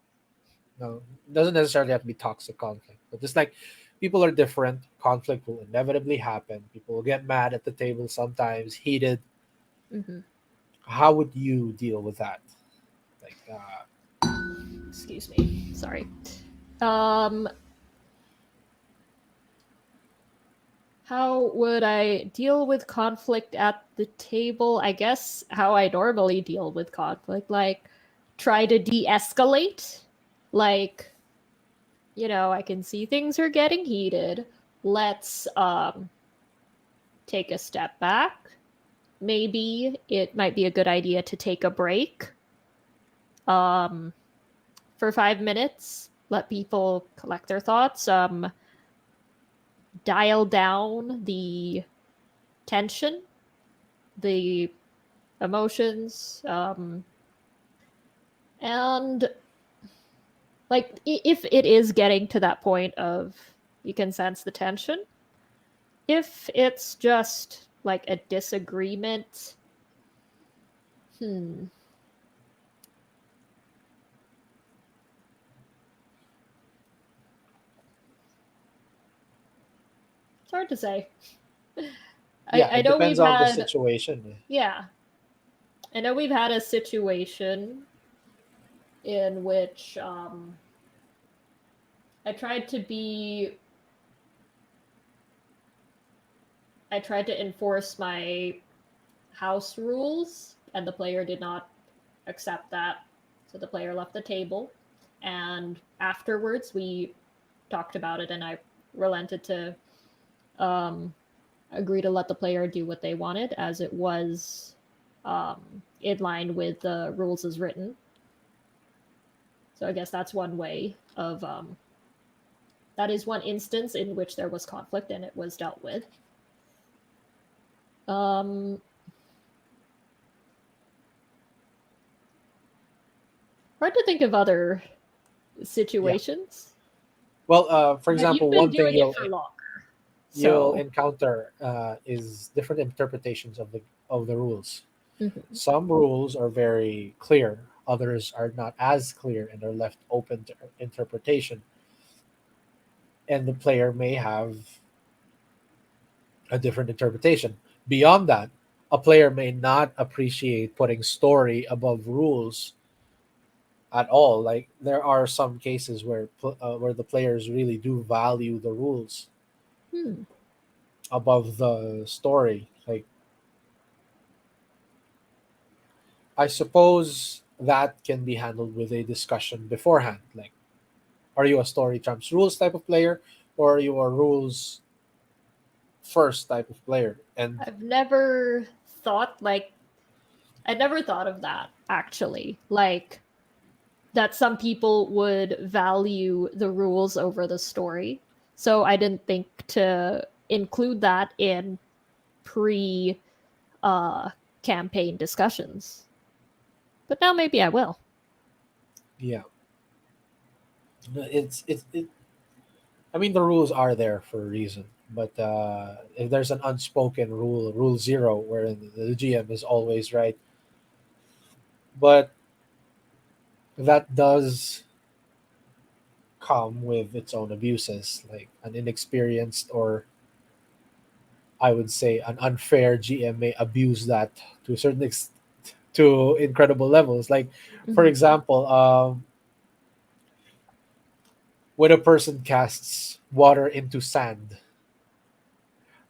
no, doesn't necessarily have to be toxic conflict. But just like people are different, conflict will inevitably happen. People will get mad at the table sometimes, heated. Mm-hmm. How would you deal with that? Like, Excuse me. Sorry. Um, how would I deal with conflict at the table? I guess how I normally deal with conflict, like try to de-escalate. Like, I can see things are getting heated. Let's take a step back. Maybe it might be a good idea to take a break um for 5 minutes, let people collect their thoughts, dial down the tension, the emotions, and like if it is getting to that point of you can sense the tension, if it's just like a disagreement, hmm, it's hard to say. I, yeah, I it know depends we've on the had, situation. yeah, I know we've had a situation in which I tried to be I tried to enforce my house rules, and the player did not accept that. So the player left the table. And afterwards, we talked about it, and I relented to um, agree to let the player do what they wanted, as it was in line with the rules as written. So I guess that's one way of that is one instance in which there was conflict and it was dealt with. Um, hard to think of other Yeah. situations. Well, for But you've example, been one thing doing it for longer. you'll So, encounter is different interpretations of the rules. mhm. Some rules are very clear, others are not as clear and are left open to interpretation. and the player may have a different interpretation. Beyond that, a player may not appreciate putting story above rules at all. Like there are some cases where the players really do value the rules Hmm. above the story. Like I suppose that can be handled with a discussion beforehand. Like, are you a story trumps rules type of player, or are you a rules first type of player? And I've never thought like I never thought of that actually. Like that some people would value the rules over the story. So I didn't think to include that in pre uh campaign discussions. But now maybe I will. yeah, I mean, the rules are there for a reason. But if there's an unspoken rule, rule zero, wherein the GM is always right, but that does come with its own abuses, like an inexperienced, or I would say an unfair GM may abuse that to a certain to incredible levels. Like, for Mm-hmm. example, when a person casts water into sand,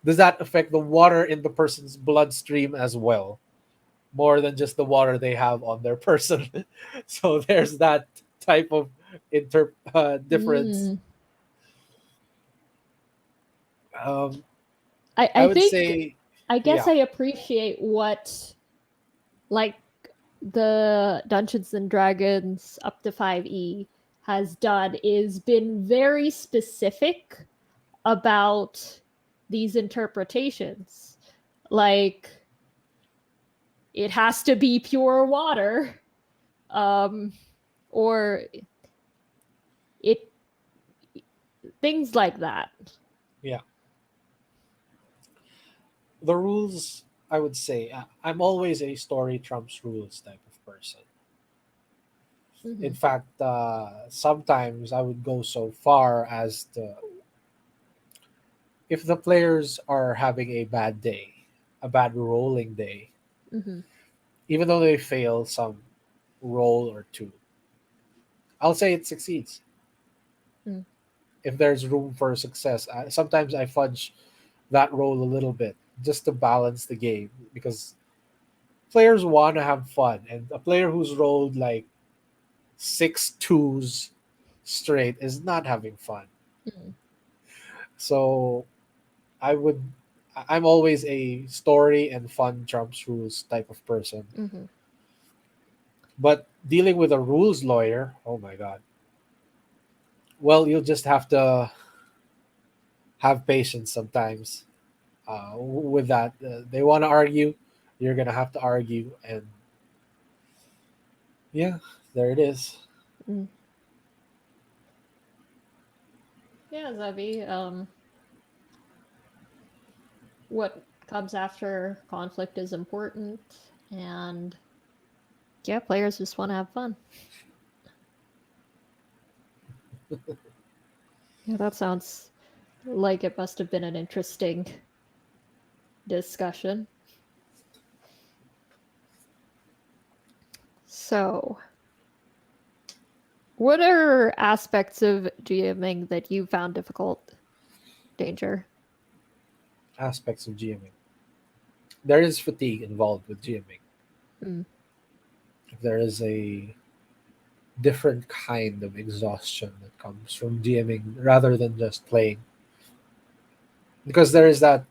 does that affect the water in the person's bloodstream as well? More than just the water they have on their person. So there's that type of difference. Mm. Um, I I would think say, I guess yeah, I appreciate what like the Dungeons and Dragons up to 5e has done is been very specific about these interpretations. Like it has to be pure water, um, or it things like that. yeah. The rules, I would say, I'm always a story trumps rules type of person. In Mm-hmm. fact, sometimes I would go so far as to, if the players are having a bad day, a bad rolling day, Mm-hmm. even though they fail some roll or two, I'll say it succeeds. Mm. If there's room for success, sometimes I fudge that roll a little bit just to balance the game, because players want to have fun, and a player who's rolled like six twos straight is not having fun. Mm. So I would I'm always a story and fun trumps rules type of person. Mm-hmm. But dealing with a rules lawyer, oh my god. Well, you'll just have to have patience sometimes with that. They want to argue, you're gonna have to argue, and yeah, there it is. Mm. Yeah, Zabi. What comes after conflict is important, and yeah, players just want to have fun. Yeah, that sounds like it must have been an interesting discussion. So, what are aspects of GMing that you found difficult, Danger? Aspects of GMing. There is fatigue involved with GMing. Mm. There is a different kind of exhaustion that comes from GMing rather than just playing. Because there is that.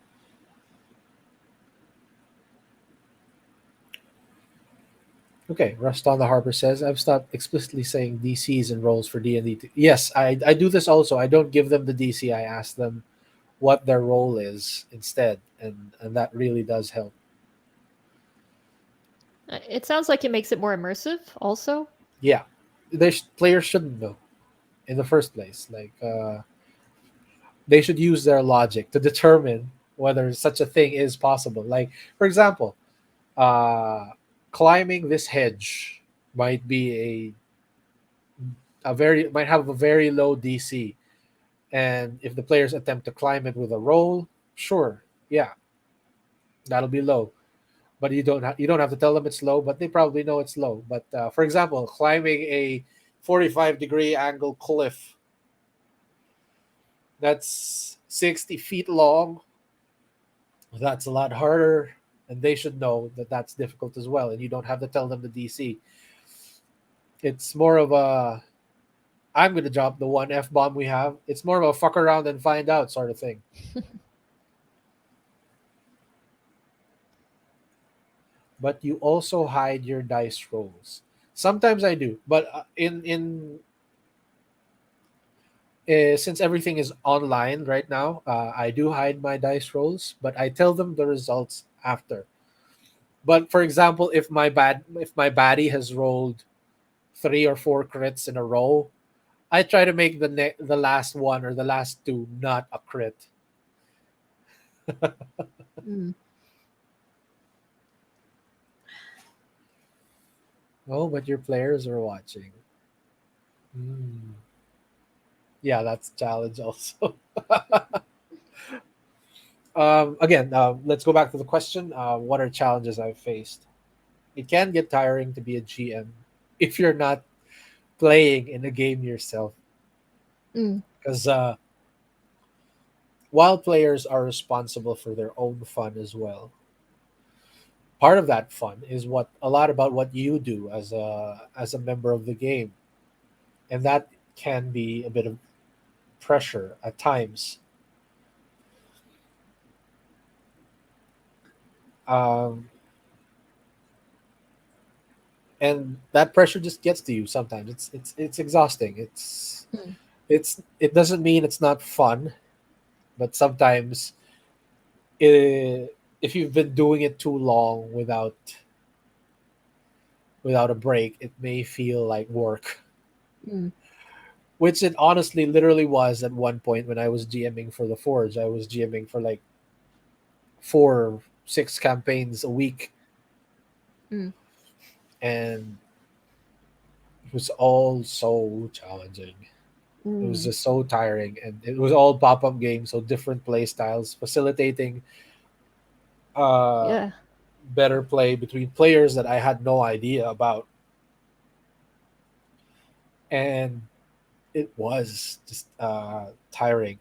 Okay, Rust on the Harbor says, I've stopped explicitly saying DCs and roles for D&D. Yes, I do this also. I don't give them the DC. I ask them what their role is instead, and that really does help. It sounds like it makes it more immersive, also. Yeah, players shouldn't know in the first place. Like they should use their logic to determine whether such a thing is possible. Like, for example, uh, climbing this hedge might be a very might have a very low DC, And if the players attempt to climb it with a roll, sure, yeah, that'll be low. But you don't have to tell them it's low, but they probably know it's low. But for example, climbing a 45-degree angle cliff that's 60 feet long, that's a lot harder, and they should know that that's difficult as well. And you don't have to tell them the DC. It's more of a I'm gonna drop the one F bomb we have. It's more of a fuck around and find out sort of thing. But you also hide your dice rolls. Sometimes I do, but in since everything is online right now, I do hide my dice rolls, but I tell them the results after. But for example, if my baddie has rolled 3 or 4 crits in a row, I try to make the last one or the last two not a crit. Mm. Oh, but your players are watching. Hmm. Yeah, that's a challenge also. Again, let's go back to the question. What are challenges I've faced? It can get tiring to be a GM if you're not playing in a game yourself. Mm. Because while players are responsible for their own fun as well, part of that fun is what a lot about what you do as a member of the game, and that can be a bit of pressure at times. Um, and that pressure just gets to you sometimes. It's exhausting. Mm. It doesn't mean it's not fun, but sometimes if you've been doing it too long without a break, it may feel like work, Mm. which it honestly literally was at one point when I was GMing for the Forge. I was GMing for like 4 6 campaigns a week, Mm. and it was all so challenging. It was Mm. just so tiring, and it was all pop-up games, so different play styles, facilitating uh, Yeah. better play between players that I had no idea about, and it was just tiring.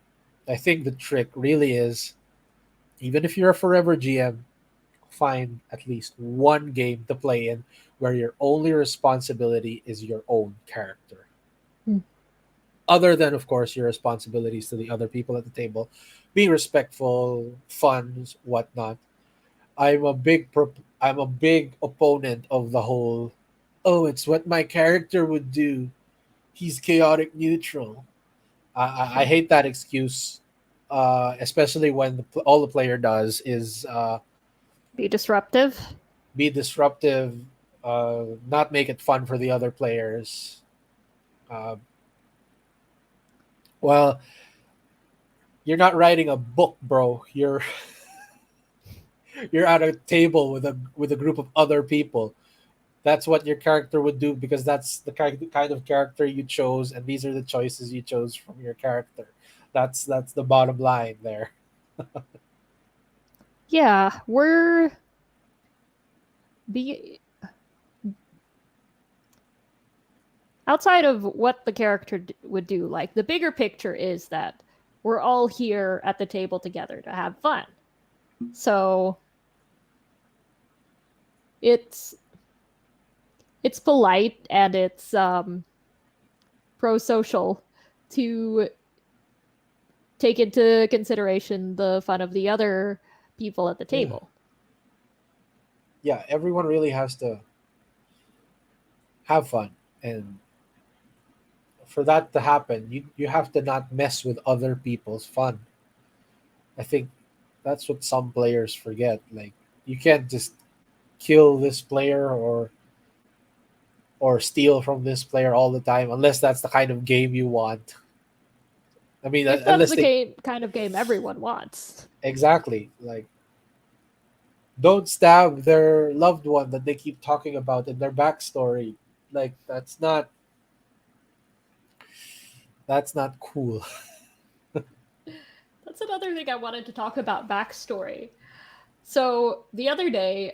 I think the trick really is, even if you're a forever GM, find at least one game to play in where your only responsibility is your own character. Mm. Other than, of course, your responsibilities to the other people at the table, be respectful, fun, whatnot. I'm a big opponent of the whole. Oh, it's what my character would do. He's chaotic neutral. I hate that excuse, especially when all the player does is Be disruptive. be disruptive, not make it fun for the other players. Uh, well, you're not writing a book, bro. You're at a table with a group of other people. That's what your character would do because that's the kind of character you chose, and these are the choices you chose from your character. That's the bottom line there. Yeah, we're be outside of what the character would do. Like the bigger picture is that we're all here at the table together to have fun. So it's it's polite and it's pro social to take into consideration the fun of the other people at the Yeah, table. yeah. Everyone really has to have fun, and for that to happen, you have to not mess with other people's fun. I think that's what some players forget. Like you can't just kill this player or steal from this player all the time unless that's the kind of game you want. I mean, If that's unless the they kind of game everyone wants. exactly like don't stab their loved one that they keep talking about in their backstory. Like that's not cool. That's another thing I wanted to talk about backstory. So the other day,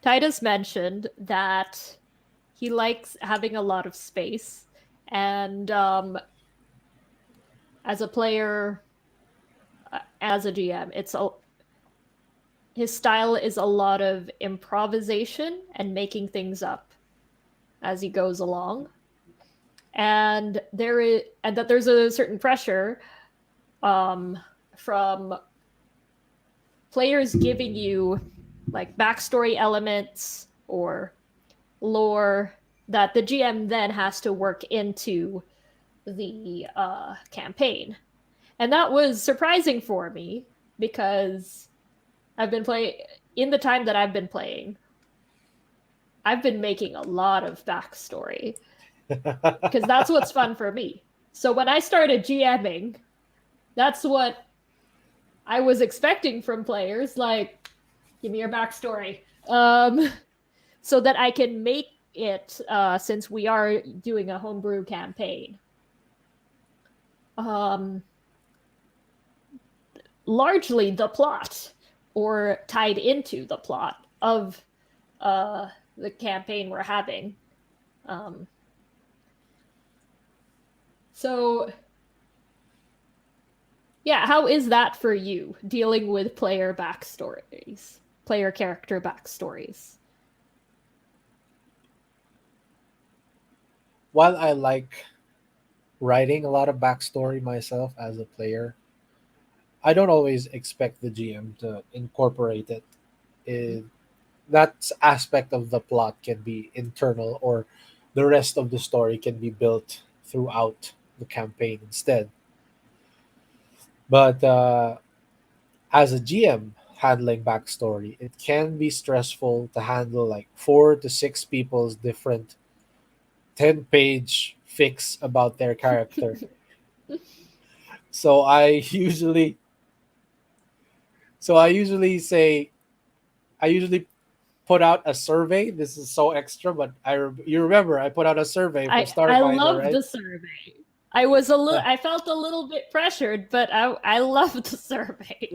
Titus mentioned that he likes having a lot of space, and as a player, as a GM, his style is a lot of improvisation and making things up as he goes along, and that there's a certain pressure um, from players giving you like backstory elements or lore that the GM then has to work into the campaign. And that was surprising for me because I've been playing, in the time that I've been playing, I've been making a lot of backstory because that's what's fun for me. So when I started GMing, that's what I was expecting from players, like, give me your backstory. So that I can make it, since we are doing a homebrew campaign. Largely the plot, or tied into the plot of the campaign we're having. So, yeah, how is that for you, dealing with player backstories, player character backstories? While I like writing a lot of backstory myself as a player, I don't always expect the GM to incorporate it. it that aspect of the plot can be internal, or the rest of the story can be built throughout the campaign instead. But as a GM handling backstory, it can be stressful to handle like 4 to 6 people's different 10-page fix about their character. So I usually say I usually put out a survey. This is so extra, but you remember I put out a survey for I Starfinder, love right? the survey. I felt a little bit pressured, but I love the survey.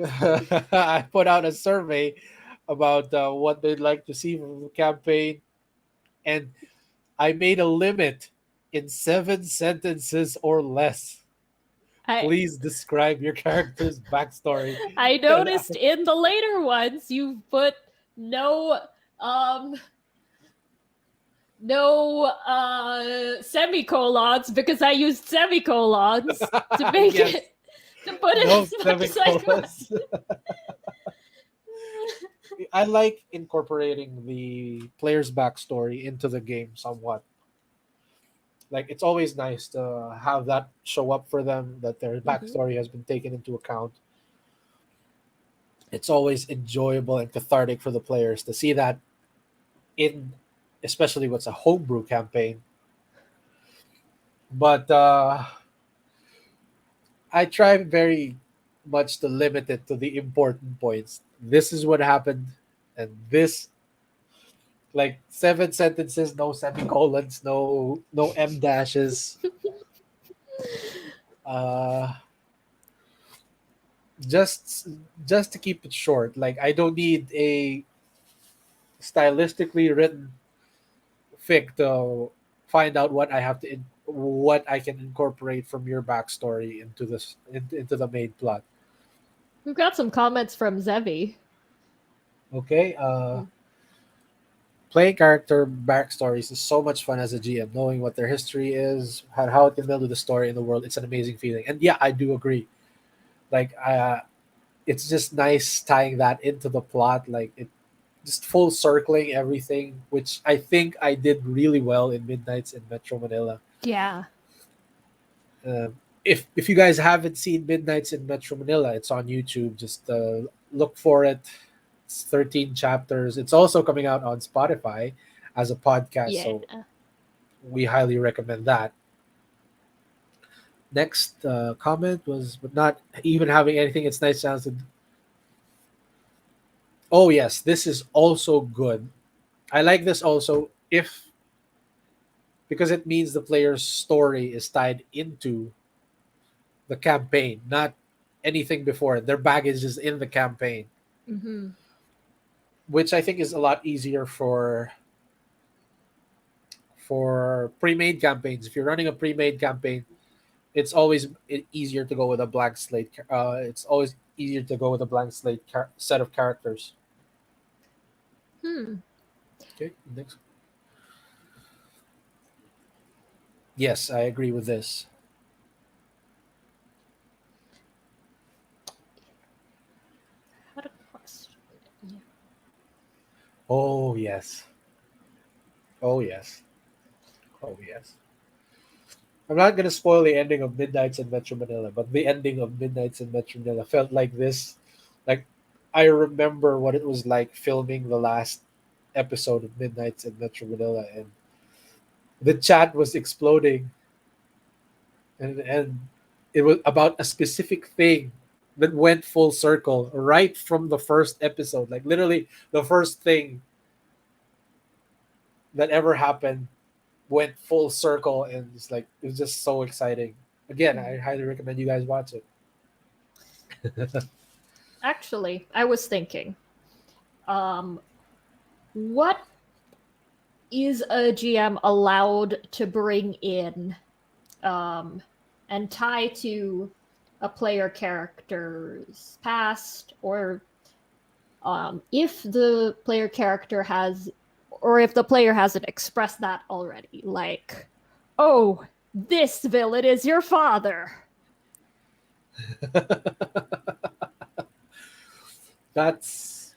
I put out a survey about what they'd like to see from the campaign, and I made a limit in 7 sentences or less. I Please describe your character's backstory. I noticed in the later ones you put no um no semicolons because I used semicolons to make Yes, it, to put it no as much as I could. semicolons. I like incorporating the player's backstory into the game somewhat. Like, it's always nice to have that show up for them, that their Mhm. backstory has been taken into account. It's always enjoyable and cathartic for the players to see that in, especially what's a homebrew campaign. But I try very much to limit it to the important points. This is what happened, and this, like, 7 sentences, no semicolons, no m dashes. Uh, just just to keep it short. Like, I don't need a stylistically written fic to find out what I can incorporate from your backstory into the main plot. We've got some comments from Zevi. Okay. Playing character backstories is so much fun as a GM, knowing what their history is, how it can build with the story in the world. It's an amazing feeling, and yeah, I do agree. Like, it's just nice tying that into the plot, like it just full circling everything, which I think I did really well in Midnights in Metro Manila. Yeah. If you guys haven't seen Midnights in Metro Manila, it's on YouTube. Just look for it. It's 13 chapters. It's also coming out on Spotify as a podcast, Yeah. so we highly recommend that. Next comment was, but not even having anything. It's nice sounds. Oh yes, this is also good. I like this also, if because it means the player's story is tied into the campaign, not anything before it. Their baggage is in the campaign, Mm-hmm. which I think is a lot easier for pre-made campaigns. If you're running a pre-made campaign, it's always easier to go with a blank slate. It's always easier to go with a blank slate set of characters. Hmm. Okay, next. Yes, I agree with this. Had a question. Yeah. Oh yes. Oh yes. Oh yes. I'm not gonna spoil the ending of Midnights in Metro Manila, but the ending of Midnights in Metro Manila felt like this. Like I remember what it was like filming the last episode of Midnights in Metro Manila, and the chat was exploding, and it was about a specific thing that went full circle right from the first episode. Like literally, the first thing that ever happened went full circle, and it's like it was just so exciting. Again, I highly recommend you guys watch it. Actually, I was thinking, what is a GM allowed to bring in and tie to a player character's past, or if the player character has, or if the player hasn't expressed that already, like, oh, this villain is your father. That's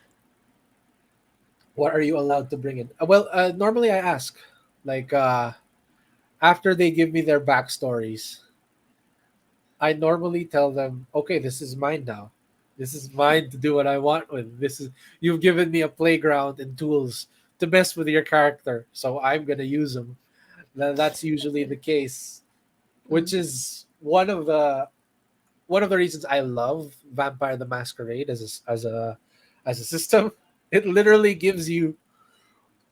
what are you allowed to bring in? Well, normally I ask, like, after they give me their backstories, I normally tell them, okay, this is mine now. This is mine to do what I want with. This is you've given me a playground and tools to mess with your character, so I'm gonna use them. That's usually the case, which is one of the reasons I love Vampire the Masquerade as a system. It literally gives you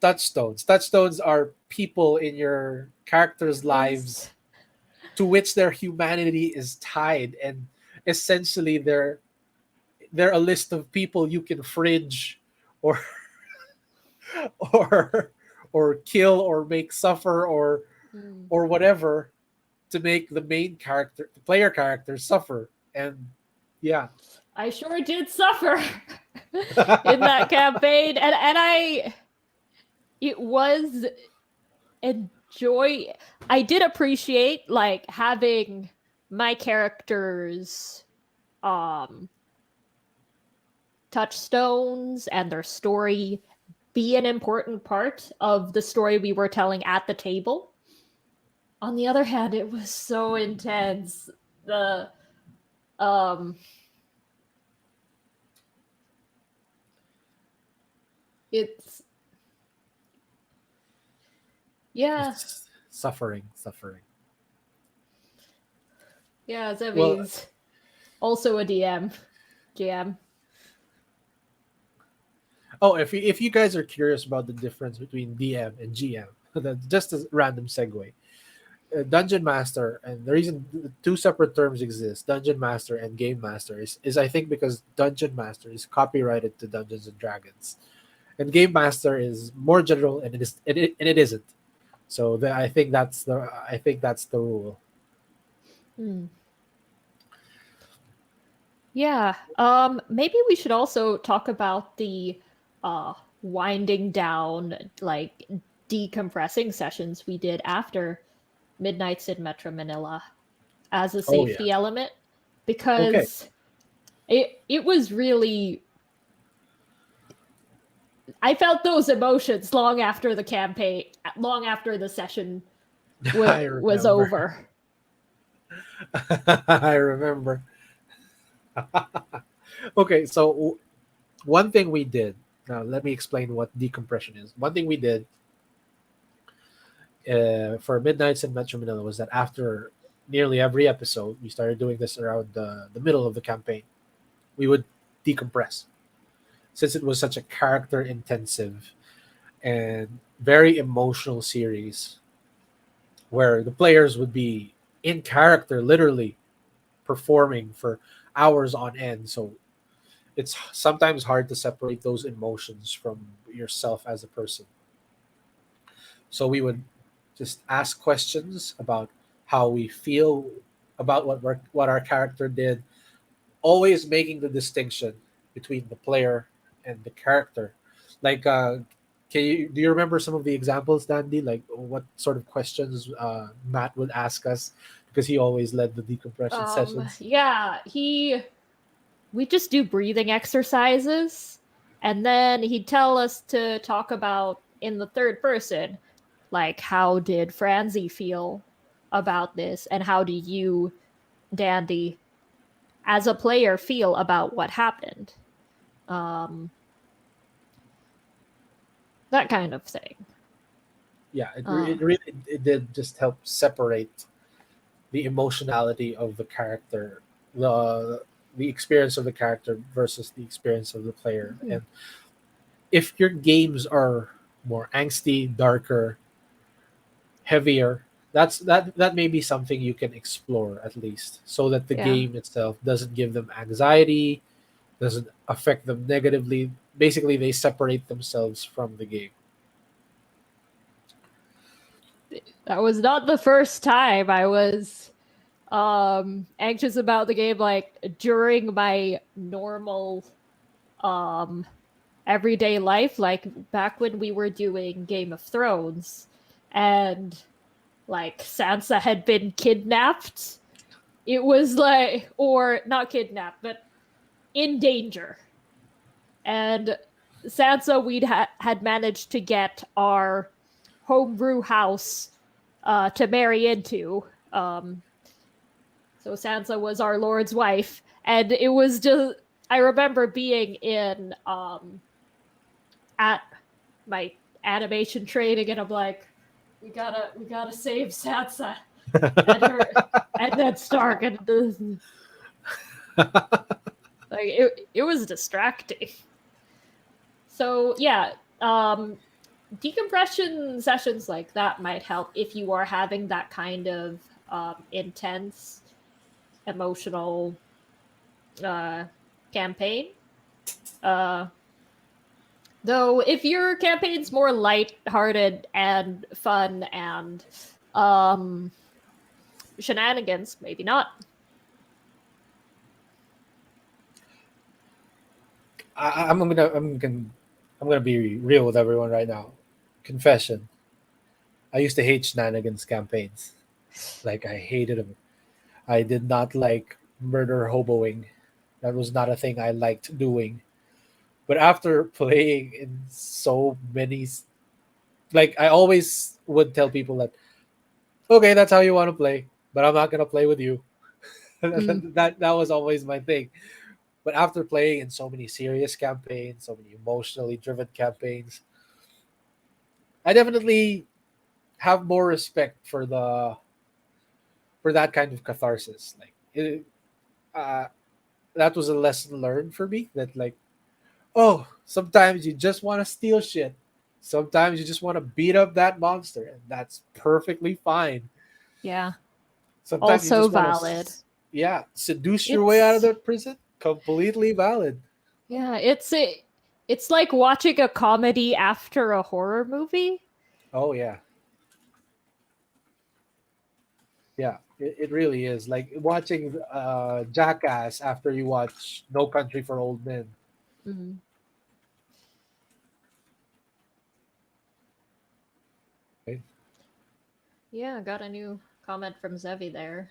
touchstones. Touchstones are people in your characters' lives to which their humanity is tied, and essentially they're a list of people you can fridge or or or kill or make suffer or whatever to make the main character, the player character, suffer. And yeah. I sure did suffer in that campaign, and it was enjoy. I did appreciate like having my characters um touchstones and their story be an important part of the story we were telling at the table. On the other hand, it was so intense. The um it's yeah, It's suffering. yeah, Well, Zemi's also a DM. GM. oh, if you guys are curious about the difference between DM and GM, just a random segue. Dungeon Master, and the reason the two separate terms exist, Dungeon Master and Game Master, is I think because Dungeon Master is copyrighted to Dungeons and Dragons, and Game Master is more general, and it isn't. So I think that's the rule. Hmm. Yeah. Maybe we should also talk about the winding down, like decompressing sessions we did after Midnights in Metro Manila as a Oh yeah. safety element, Okay. because it was really, I felt those emotions long after the campaign, long after the session I was remember. over. I remember. Okay, so one thing we did. Now let me explain what decompression is. One thing we did for Midnights in Metro Manila was that after nearly every episode, we started doing this around the middle of the campaign. We would decompress since it was such a character intensive and very emotional series where the players would be in character literally performing for hours on end. So it's sometimes hard to separate those emotions from yourself as a person. So we would just ask questions about how we feel about what our character did, always making the distinction between the player and the character. Like, do you remember some of the examples, Dandy? Like, what sort of questions Matt would ask us because he always led the decompression sessions. Yeah, we just do breathing exercises, and then he'd tell us to talk about in the third person, like how did Franzi feel about this, and how do you, Dandy, as a player, feel about what happened? Um, that kind of thing. Yeah, Uh, it really it did just help separate the emotionality of the character, the the experience of the character versus the experience of the player. mhm. And if your games are more angsty, darker, heavier, that may be something you can explore at least, so that the Yeah. game itself doesn't give them anxiety, doesn't affect them negatively. Basically, they separate themselves from the game. That was not the first time I was anxious about the game, like during my normal um everyday life, like back when we were doing Game of Thrones and like Sansa had been kidnapped. It was like, or not kidnapped, but in danger. And Sansa, had managed to get our homebrew house to marry into. So Sansa was our lord's wife, and it was just, I remember being in at my animation training, and I'm like, we gotta save Sansa and her and Ned Stark, and like it was distracting. So yeah, decompression sessions like that might help if you are having that kind of intense emotional uh, campaign. Uh, though, if your campaign's more light-hearted and fun and um, shenanigans, maybe not. I'm gonna be real with everyone right now. Confession: I used to hate shenanigans campaigns. Like, I hated them. I did not like murder hoboing. That was not a thing I liked doing. But after playing in so many, like, I always would tell people that, okay, that's how you want to play, but I'm not gonna play with you. Mm. That was always my thing. But after playing in so many serious campaigns, so many emotionally driven campaigns, I definitely have more respect for that kind of catharsis. Like, uh, that was a lesson learned for me. That, like, oh, sometimes you just want to steal shit. Sometimes you just want to beat up that monster, and that's perfectly fine. Yeah, Sometimes you also just want to, valid. yeah, seduce your way out of It's that prison. Completely valid. yeah, it's like watching a comedy after a horror movie. Oh yeah, yeah. It really is like watching Jackass after you watch No Country for Old Men. Mm. Okay? Yeah, I got a new comment from Zevi there.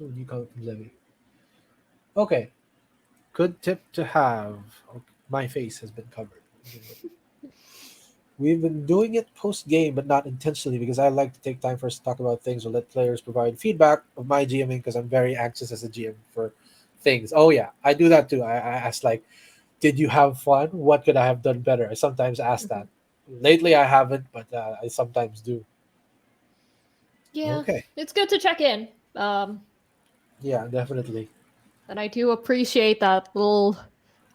Oh, you call it from Zevi. Okay, good tip to have. Okay, my face has been covered. We've been doing it post game, but not intentionally because I like to take time for us to talk about things or let players provide feedback of my GMing because I'm very anxious as a GM for things. Oh, yeah, I do that too. I ask, like, did you have fun? What could I have done better? I sometimes ask Mhm. that. Lately, I haven't, but I sometimes do. Yeah, Okay. it's good to check in. Yeah, definitely. And I do appreciate that little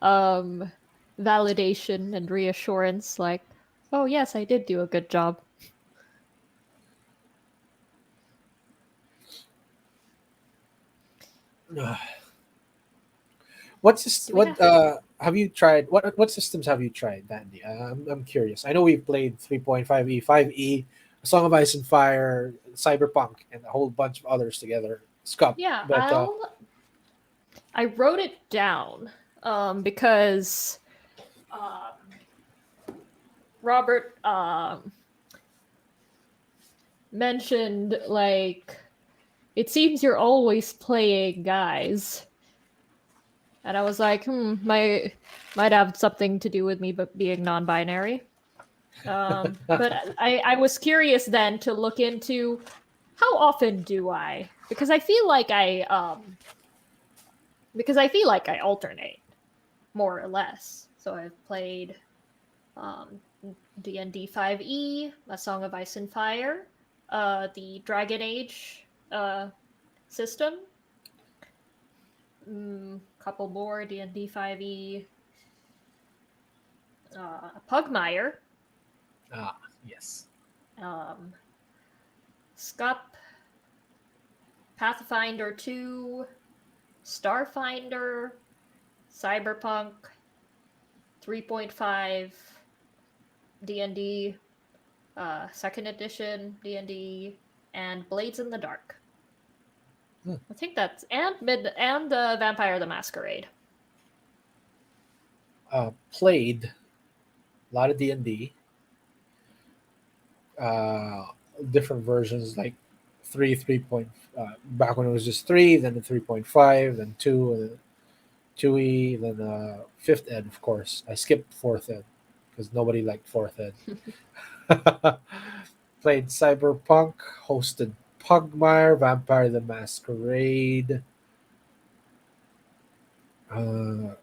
um validation and reassurance, like, oh yes, I did do a good job. Do we have? Have you tried? What systems have you tried, Dandy? I'm curious. I know we've played 3.5e, 5e, Song of Ice and Fire, Cyberpunk, and a whole bunch of others together. Scup, Yeah, but I wrote it down because Robert mentioned like it seems you're always playing guys. And I was like, might have something to do with me but being non-binary. But I was curious then to look into how often do I? Because I feel like I alternate more or less. So I've played um, D&D 5e, A Song of Ice and Fire, the Dragon Age system, couple more D&D 5e, Pugmire, yes. um, Scup, Pathfinder 2, Starfinder, Cyberpunk 3.5, D&D, second edition D&D, and Blades in the Dark. I think that's and Vampire the Masquerade. Played a lot of D&D, uh, different versions like 3 point back when it was just 3, then the 3.5, then 2, and then 2e, then fifth ed, of course. I skipped fourth ed because nobody liked fourth ed. Played Cyberpunk, hosted Pugmire, Vampire the Masquerade. uh,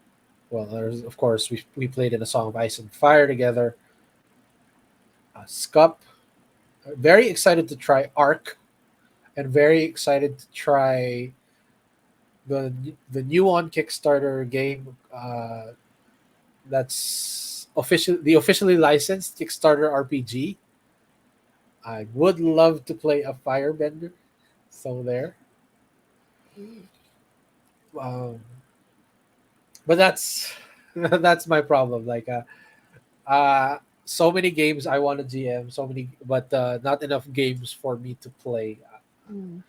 well, there's, of course, we played in A Song of Ice and Fire together. Scup. Very excited to try Arc, and very excited to try the new on Kickstarter game. That's the officially licensed Kickstarter RPG. I would love to play a Firebender. So there. Um, but that's that's my problem. Like so many games I want to GM, so many, but not enough games for me to play. Mm.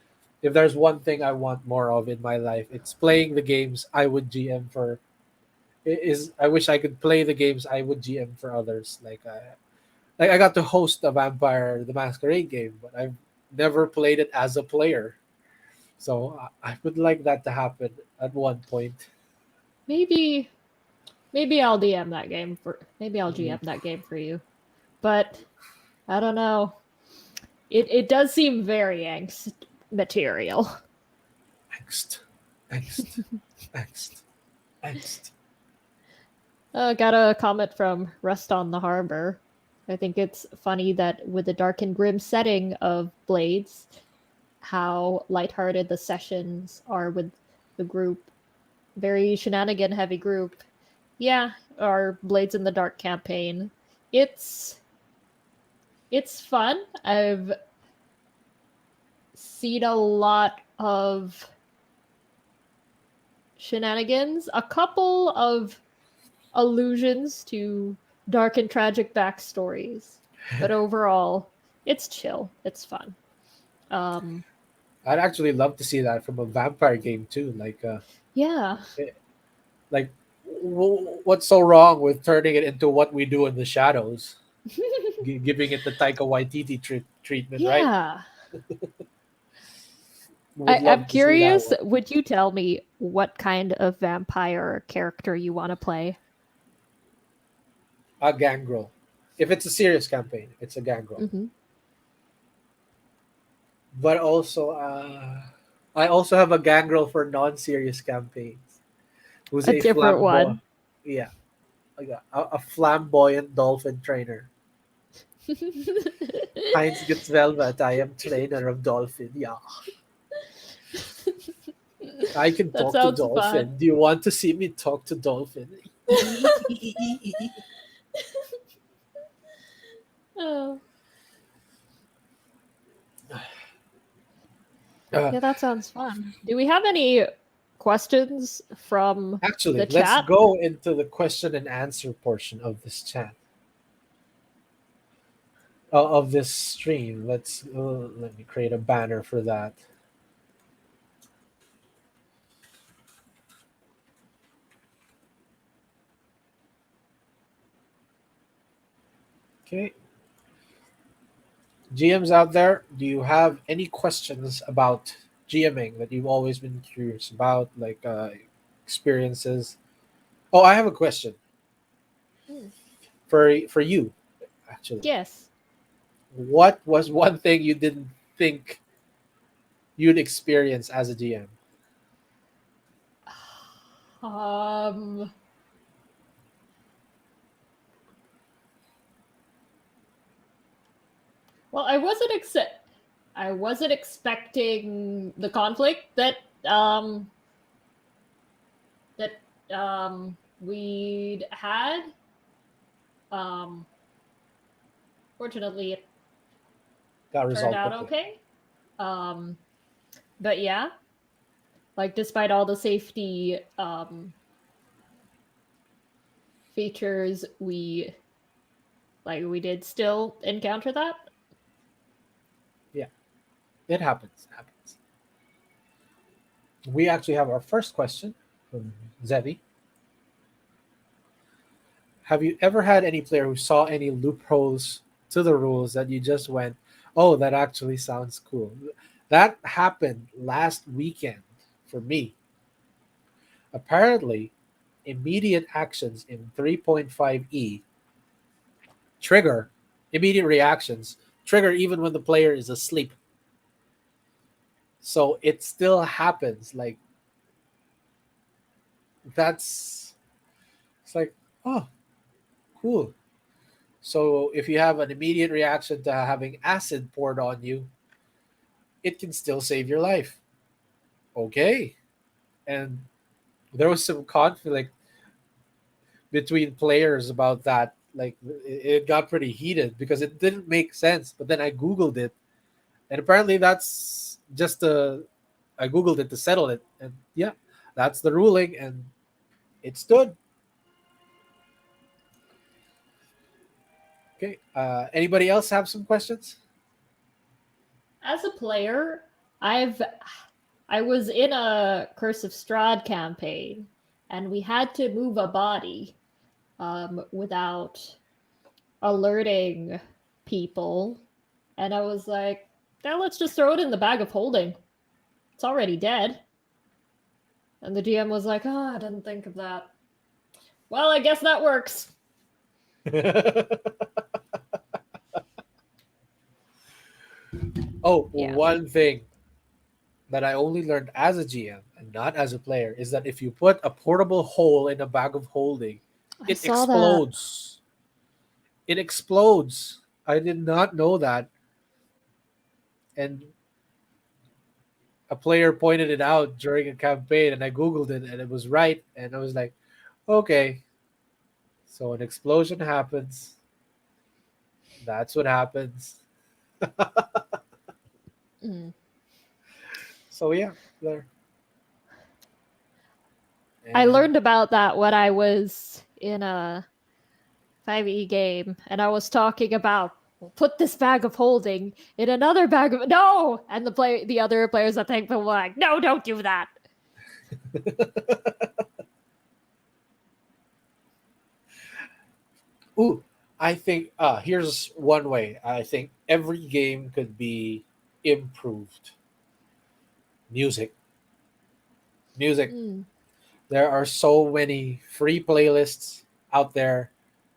If there's one thing I want more of in my life, it's playing the games I would GM for. Is I wish I could play the games I would GM for others. Like I got to host a Vampire the Masquerade game, but I've never played it as a player. So I would like that to happen at one point. Maybe I'll DM that game for maybe I'll Mhm. GM that game for you. But I don't know. It does seem very angst material. Angst, angst, angst, angst. Got a comment from Rust on the Harbor. I think it's funny that with the dark and grim setting of Blades, how lighthearted the sessions are with the group. Very shenanigan heavy group. Yeah, our Blades in the Dark campaign. It's it's fun. I've seen a lot of shenanigans, a couple of allusions to dark and tragic backstories, but overall, it's chill. It's fun. Um, I'd actually love to see that from a vampire game too. yeah, Eh, like, what's so wrong with turning it into What We Do in the Shadows, giving it the Taika Waititi treatment, right? yeah. Would I'm love to see that curious. one. Would you tell me what kind of vampire character you want to play? A gangrel. If it's a serious campaign, it's a gangrel. Mm-hmm. But also, I also have a gangrel for non-serious campaigns. Who's A a different flamboyant, one. yeah, like a flamboyant dolphin trainer. Heinz gets velvet. I am trainer of dolphin. Yeah, I can That talk to sounds fun. dolphin. Do you want to see me talk to dolphin? Oh, Uh, yeah, that sounds fun. Do we have any questions from Actually, the let's chat? go into the question and answer portion of this chat. Of this stream. Let me create a banner for that. Okay. GMs out there, do you have any questions about GMing that you've always been curious about, like experiences? Oh, I have a question Mm. for you, actually. Yes. What was one thing you didn't think you'd experience as a GM? Um. Well, I wasn't expecting the conflict that that we'd had. Um, Fortunately, it Got turned resolved out quickly. okay. Um, but yeah, like despite all the safety features, we did still encounter that. Yeah, it happens. It happens. We actually have our first question from Zevi. Have you ever had any player who saw any loopholes to the rules that you just went, "Oh, that actually sounds cool"? That happened last weekend for me. Apparently, immediate actions in 3.5e trigger immediate reactions, trigger even when the player is asleep. So it still happens. Like that's it's like, oh, cool. So if you have an immediate reaction to having acid poured on you, it can still save your life. Okay. And there was some conflict between players about that. Like it got pretty heated because it didn't make sense. But then I Googled it, and apparently that's just a. I Googled it to settle it, and yeah, that's the ruling, and it stood. Okay. Anybody else have some questions? As a player, I was in a Curse of Strahd campaign, and we had to move a body without alerting people. And I was like, now let's just throw it in the bag of holding. It's already dead. And the GM was like, oh, I didn't think of that. Well, I guess that works. Oh, Yeah. one thing that I only learned as a GM and not as a player is that if you put a portable hole in a bag of holding, I it saw that. explodes. It explodes. I did not know that. And a player pointed it out during a campaign, and I Googled it, and it was right. And I was like, okay. So an explosion happens. That's what happens. Mm. So yeah, there. I And learned about that when I was in a 5e game, and I was talking about, well, put this bag of holding in another bag of no, and the other players I think were like, no, don't do that. ooh, I think here's one way. I think every game could be improved. Music. Music. Mm. There are so many free playlists out there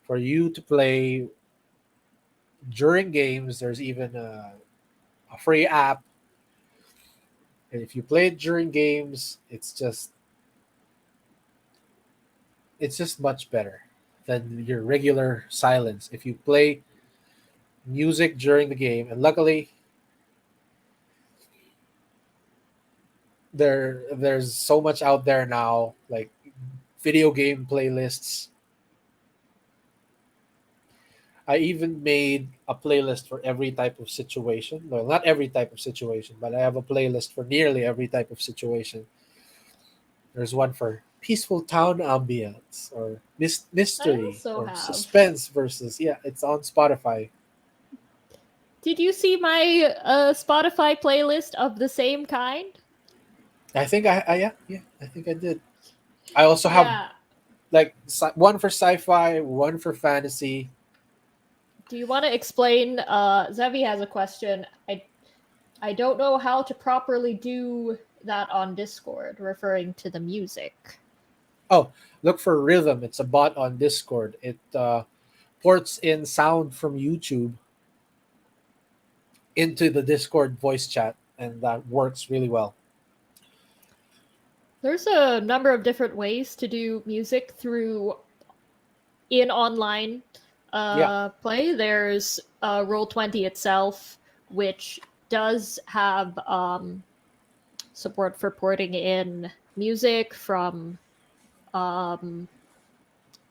for you to play during games. There's even a free app. And if you play it during games, it's just much better than your regular silence. If you play music during the game, and luckily there's so much out there now, like video game playlists. I even made a playlist for every type of situation. Well, not every type of situation, but I have a playlist for nearly every type of situation. There's one for peaceful town ambience, or I mystery, also or have. suspense versus. Yeah, it's on Spotify. Did you see my Spotify playlist of the same kind? I think yeah, I think I did. I also have Yeah. like one for sci-fi, one for fantasy. Do you want to explain? Zevi has a question. I don't know how to properly do that on Discord, referring to the music. Oh, look for Rhythm. It's a bot on Discord. It ports in sound from YouTube into the Discord voice chat, and that works really well. There's a number of different ways to do music through in online Yeah, play. There's Roll20 itself, which does have support for porting in music from um,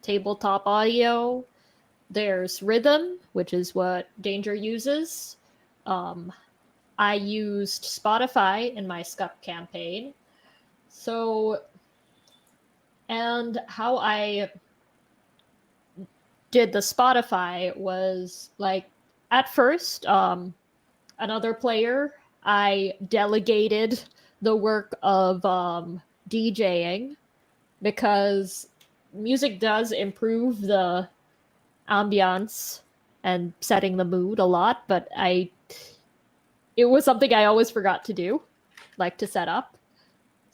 tabletop audio. There's Rhythm, which is what Danger uses. Um, I used Spotify in my Scup campaign. So, and how I did the Spotify was like at first, another player, I delegated the work of DJing because music does improve the ambiance and setting the mood a lot, but it was something I always forgot to do, like to set up.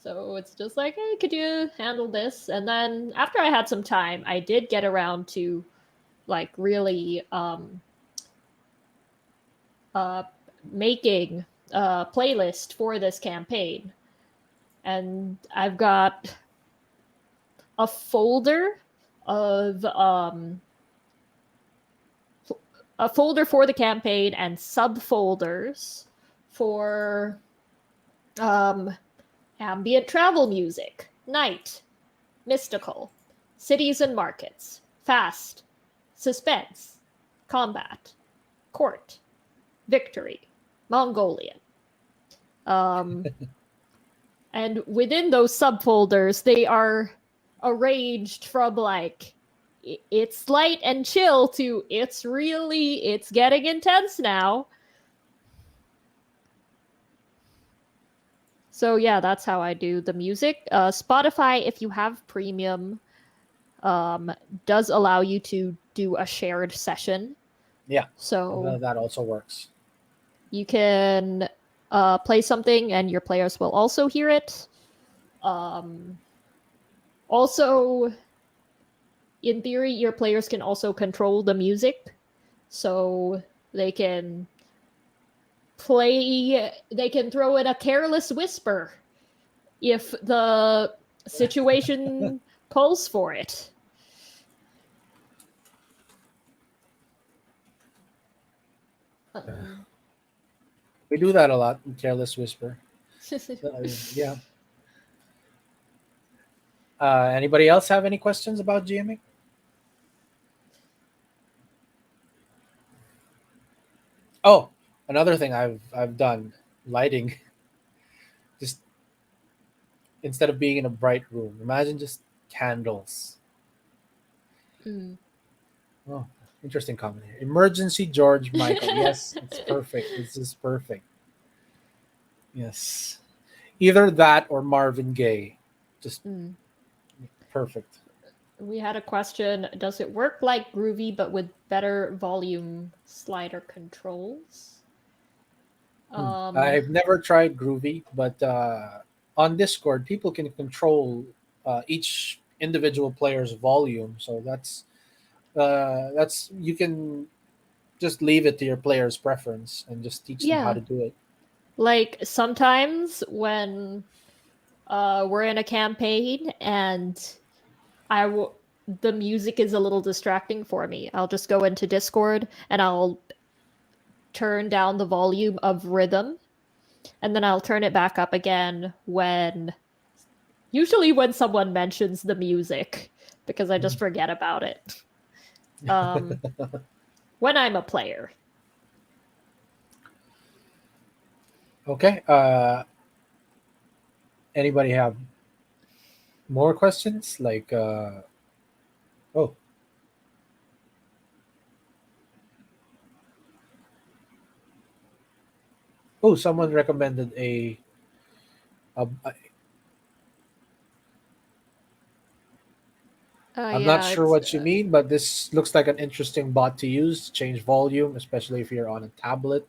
So it's just like, hey, could you handle this? And then after I had some time, I did get around to like really uh, making a playlist for this campaign. And I've got a folder of a folder for the campaign and subfolders for ambient travel music, night, mystical, cities and markets, fast, suspense, combat, court, victory, Mongolian. And within those subfolders, they are arranged from like it's light and chill to it's getting intense now. So yeah, that's how I do the music. Spotify, if you have premium, does allow you to do a shared session. yeah, So that also works. you can play something and your players will also hear it. Also, in theory, your players can also control the music. So they can they can throw in a careless whisper if the situation calls for it. We do that a lot in Careless Whisper. Yeah. Anybody else have any questions about GMing? Oh, another thing I've done, lighting. Just instead of being in a bright room, imagine just candles. Mm. Oh, interesting comment here. Emergency George Michael. Yes, it's perfect. This is perfect. Yes. Either that or Marvin Gaye. Just Mm. perfect. We had a question. Does it work like Groovy but with better volume slider controls? I've never tried Groovy, but on Discord, people can control each individual player's volume. So that's you can just leave it to your player's preference and just teach them how Yeah. to do it. Like sometimes when we're in a campaign and the music is a little distracting for me, I'll just go into Discord and I'll turn down the volume of Rhythm, and then I'll turn it back up again usually when someone mentions the music, because I just forget about it. When I'm a player. Okay. Anybody have More questions? Like, oh, oh, someone recommended a. I'm not Yeah, sure it's what you mean, but this looks like an interesting bot to use to change volume, especially if you're on a tablet.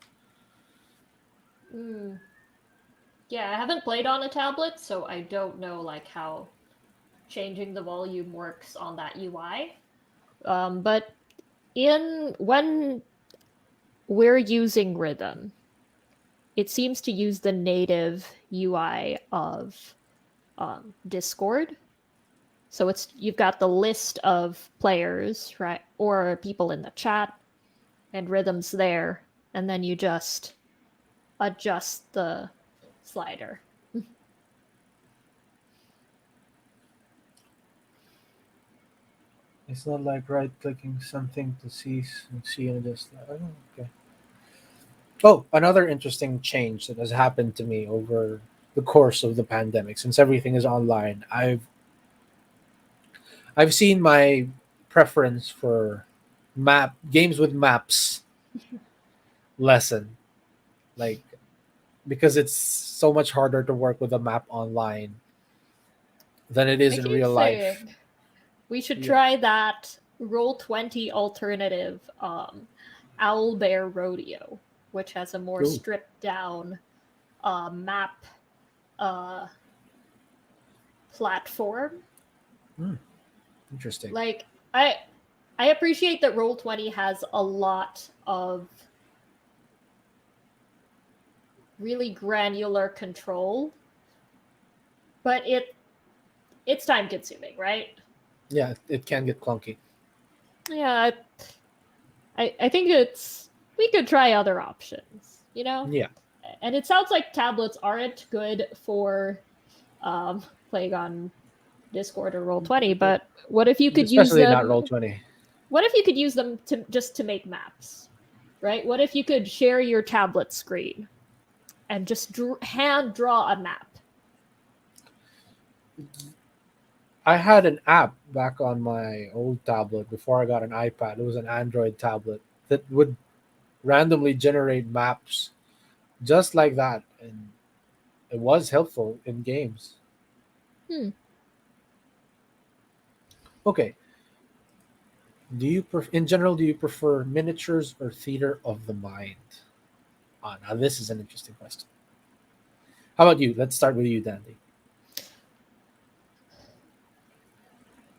Mm. Yeah, I haven't played on a tablet, so I don't know like how changing the volume works on that UI. But in when we're using Rhythm, it seems to use the native UI of Discord. So it's you've got the list of players, right, or people in the chat, and Rhythm's there, and then you just adjust the slider. It's not like right clicking something to see in this. Oh, okay. Oh, another interesting change that has happened to me over the course of the pandemic, since everything is online. I've seen my preference for map games with maps lessen, like because it's so much harder to work with a map online than it is I in keep real life. saying we should Yeah. try that Roll20 alternative, Owlbear Rodeo, which has a more Ooh, stripped down map uh, platform. hmm, interesting. Like I appreciate that Roll20 has a lot of really granular control, but it's time consuming, right? Yeah, it can get clunky. Yeah, I think it's we could try other options, you know? Yeah, And it sounds like tablets aren't good for playing on Discord or Roll20, but what if you could use especially not them roll 20. what if you could use them to just to make maps? Right? What if you could share your tablet screen and just hand draw a map? I had an app back on my old tablet before I got an iPad. It was an Android tablet that would randomly generate maps just like that, and it was helpful in games. Hmm. Okay, in general, do you prefer miniatures or theater of the mind? Ah, now this is an interesting question. How about you? Let's start with you, Dandy.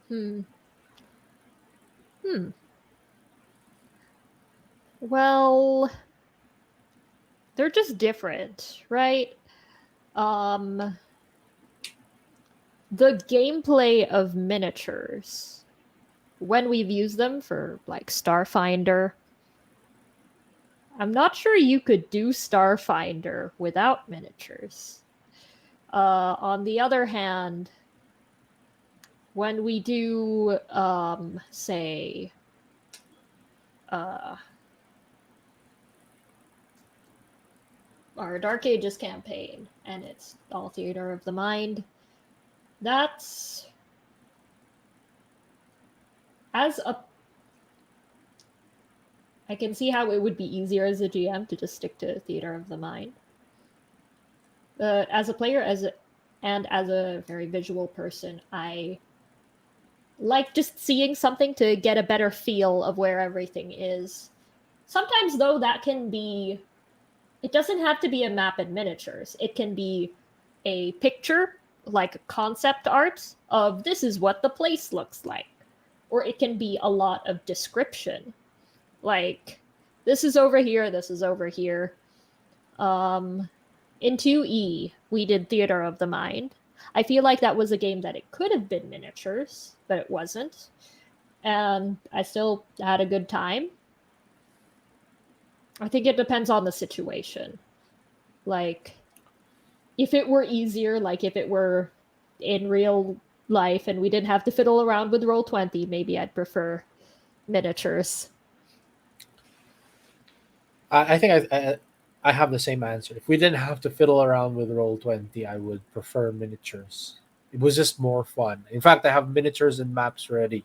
Hmm. Hmm. Well, they're just different, right? Um the gameplay of miniatures when we've used them for like Starfinder, I'm not sure you could do Starfinder without miniatures. On the other hand, when we do, say, uh, our Dark Ages campaign, and it's all theater of the mind, that's as a I can see how it would be easier as a GM to just stick to theater of the mind. But as a player, and as a very visual person, I like just seeing something to get a better feel of where everything is. Sometimes, though, that can be. It doesn't have to be a map in miniatures. It can be a picture, like concept art of this is what the place looks like. Or it can be a lot of description, like this is over here, this is over here. Um, in 2E, we did Theater of the Mind. I feel like that was a game that it could have been miniatures, but it wasn't. And I still had a good time. I think it depends on the situation. Like, if it were easier, like if it were in real life and we didn't have to fiddle around with Roll20, maybe I'd prefer miniatures. I think I have the same answer. If we didn't have to fiddle around with roll 20, I would prefer miniatures. It was just more fun. In fact, I have miniatures and maps ready.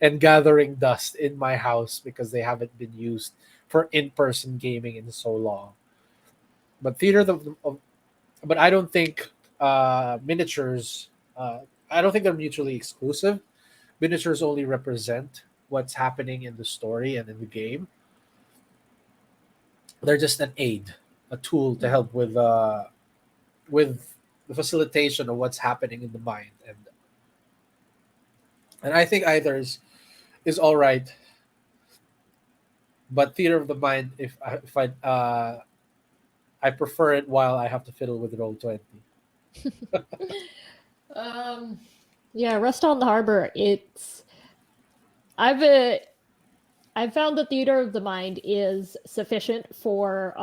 And gathering dust in my house because they haven't been used for in-person gaming in so long. But but I don't think miniatures. I don't think they're mutually exclusive. Miniatures only represent what's happening in the story and in the game. They're just an aid, a tool to help with the facilitation of what's happening in the mind, and I think either is all right. But theater of the mind, I prefer it while I have to fiddle with roll 20. Um, yeah, Rest on the Harbor. I've I've found the theater of the mind is sufficient for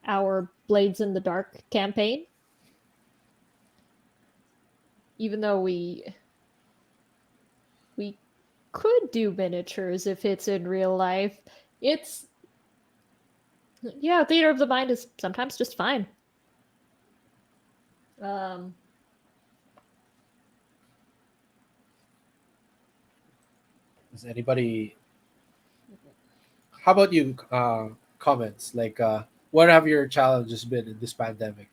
our Blades in the Dark campaign, even though we could do miniatures if it's in real life. It's yeah, theater of the mind is sometimes just fine. Um, Does anybody? How about you? Comments like what have your challenges been in this pandemic?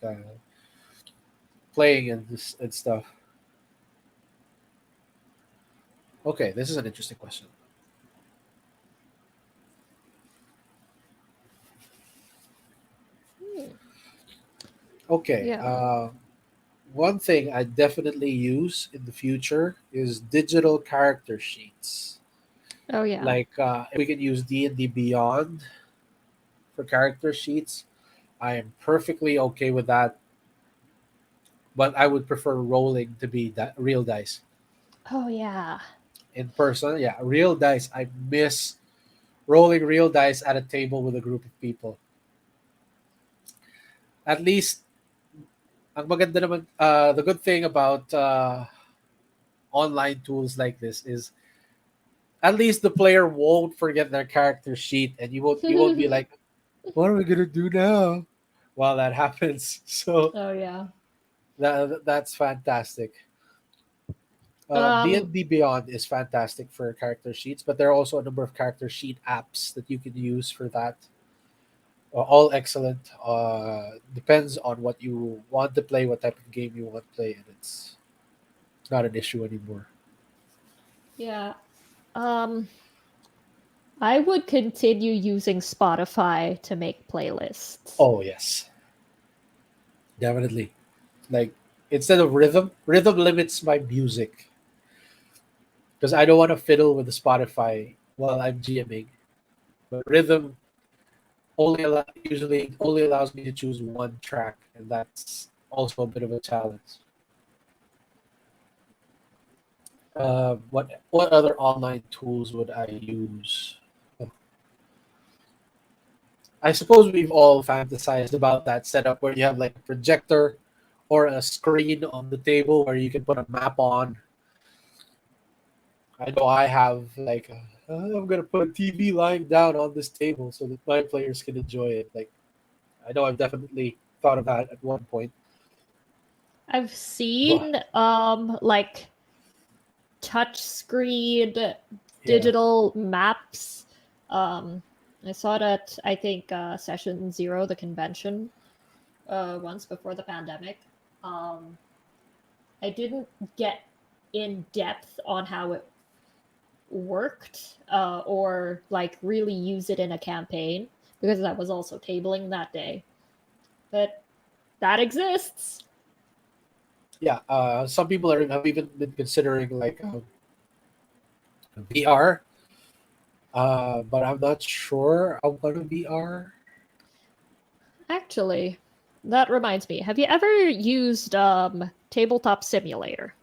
Playing and this and stuff. Okay, this is an interesting question. Okay, yeah. one thing I definitely use in the future is digital character sheets. Oh yeah. Like if we can use D&D Beyond for character sheets, I am perfectly okay with that. But I would prefer rolling to be that real dice Oh yeah. in person. Yeah, real dice. I miss rolling real dice at a table with a group of people. At least, ang maganda naman, the good thing about online tools like this is at least the player won't forget their character sheet, and you won't be like, what are we gonna do now? While that happens, so Oh yeah. that's fantastic. Um, D&D Beyond is fantastic for character sheets, but there are also a number of character sheet apps that you can use for that. All excellent. Depends on what you want to play, what type of game you want to play, and it's not an issue anymore. yeah. Um, I would continue using Spotify to make playlists. Oh yes, definitely. Like instead of rhythm limits my music because I don't want to fiddle with the Spotify while I'm GMing. But rhythm usually only allows me to choose one track, and that's also a bit of a challenge. What other online tools would I use? I suppose we've all fantasized about that setup where you have like a projector or a screen on the table where you can put a map on. I know I have like I'm gonna put a TV lying down on this table so that my players can enjoy it. Like I know I've definitely thought of that at one point. I've But seen like touch screen yeah, digital maps. Um, I saw it at I think session 0, the convention, once before the pandemic. Um, I didn't get in depth on how it worked or like really use it in a campaign because I was also tabling that day. But that exists. yeah. Some people have even been considering like VR, but I'm not sure I'm gonna VR. Actually, that reminds me. Have you ever used Tabletop Simulator?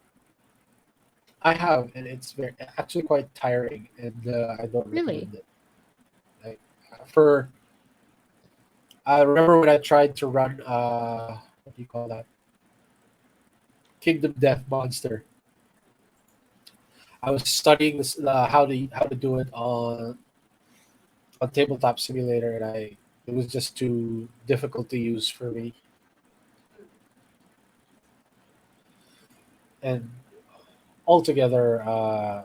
I have, and it's very actually quite tiring, and I don't Really? recommend it. Like for I remember when I tried to run what do you call that? Kingdom Death Monster. I was studying this how to do it on tabletop simulator, and I it was just too difficult to use for me. and altogether,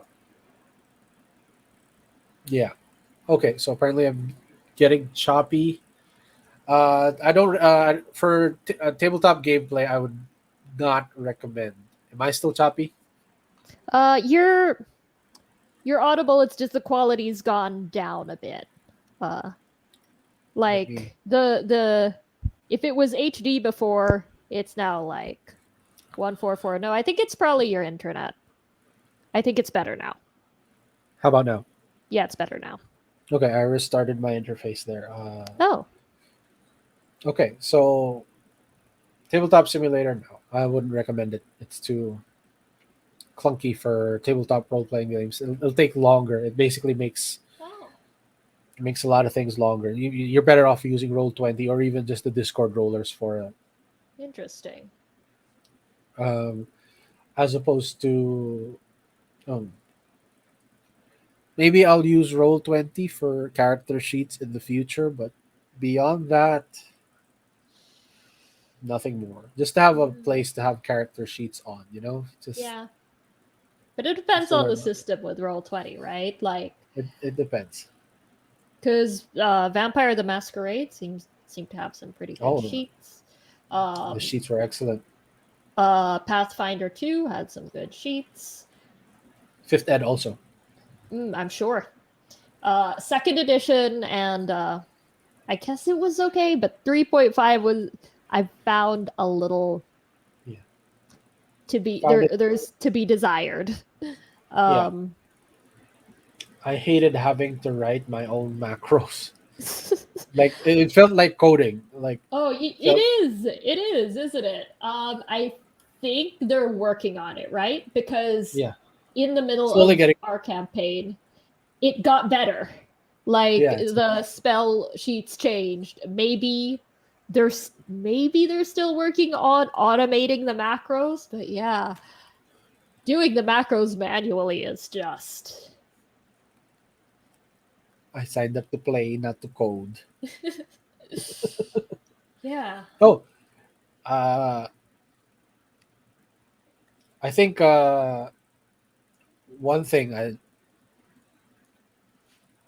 yeah. Okay, so apparently I'm getting choppy. I don't for tabletop gameplay. I would not recommend. Am I still choppy? You're audible. It's just the quality's gone down a bit. Uh, Let me. like the if it was HD before, it's now like 144. No, I think it's probably your internet. I think it's better now. How about now? Yeah, it's better now. Okay, I restarted my interface there. Oh, Okay, so tabletop simulator. No, I wouldn't recommend it. It's too clunky for tabletop role playing games. It'll take longer. It basically oh, makes a lot of things longer. You're better off using Roll20 or even just the Discord rollers for it, interesting. um, as opposed to um, maybe I'll use Roll20 for character sheets in the future, but beyond that, nothing more. Just to have a place to have character sheets on, just Yeah, but it just depends to on the learn. system with Roll20, right? Like, It depends. because Vampire the Masquerade seem to have some pretty good Oh, sheets. the Um, sheets were excellent. Pathfinder 2 had some good sheets. Fifth Ed also. I'm sure. Second edition and I guess it was okay, but 3.5 was I found a little Yeah. to be Found it. there's to be desired. Yeah. Um I hated having to write my own macros. Like it felt like coding. Like Oh, felt it is, isn't it? I think they're working on it, right? Because yeah. in the middle Slowly of getting our campaign, it got better. Like yeah. the spell sheets changed. Maybe they're still working on automating the macros, but yeah, doing the macros manually is just I signed up to play, not to code. yeah. Oh, uh, I think one thing.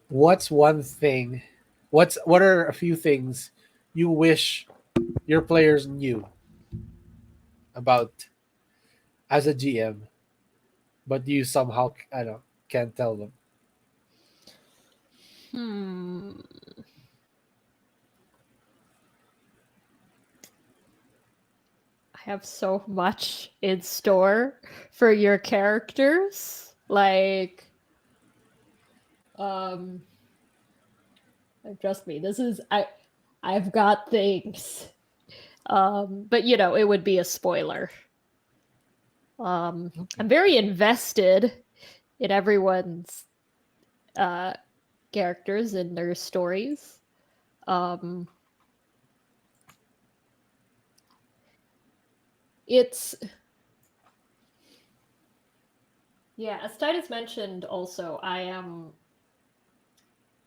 What's one thing? What are a few things you wish your players knew about as a GM, but you somehow I don't know, can't tell them? Hmm. I have so much in store for your characters. Like, um, trust me, I've got things. But it would be a spoiler. I'm very invested in everyone's uh characters and their stories. Um, it's yeah, as Titus mentioned, also I am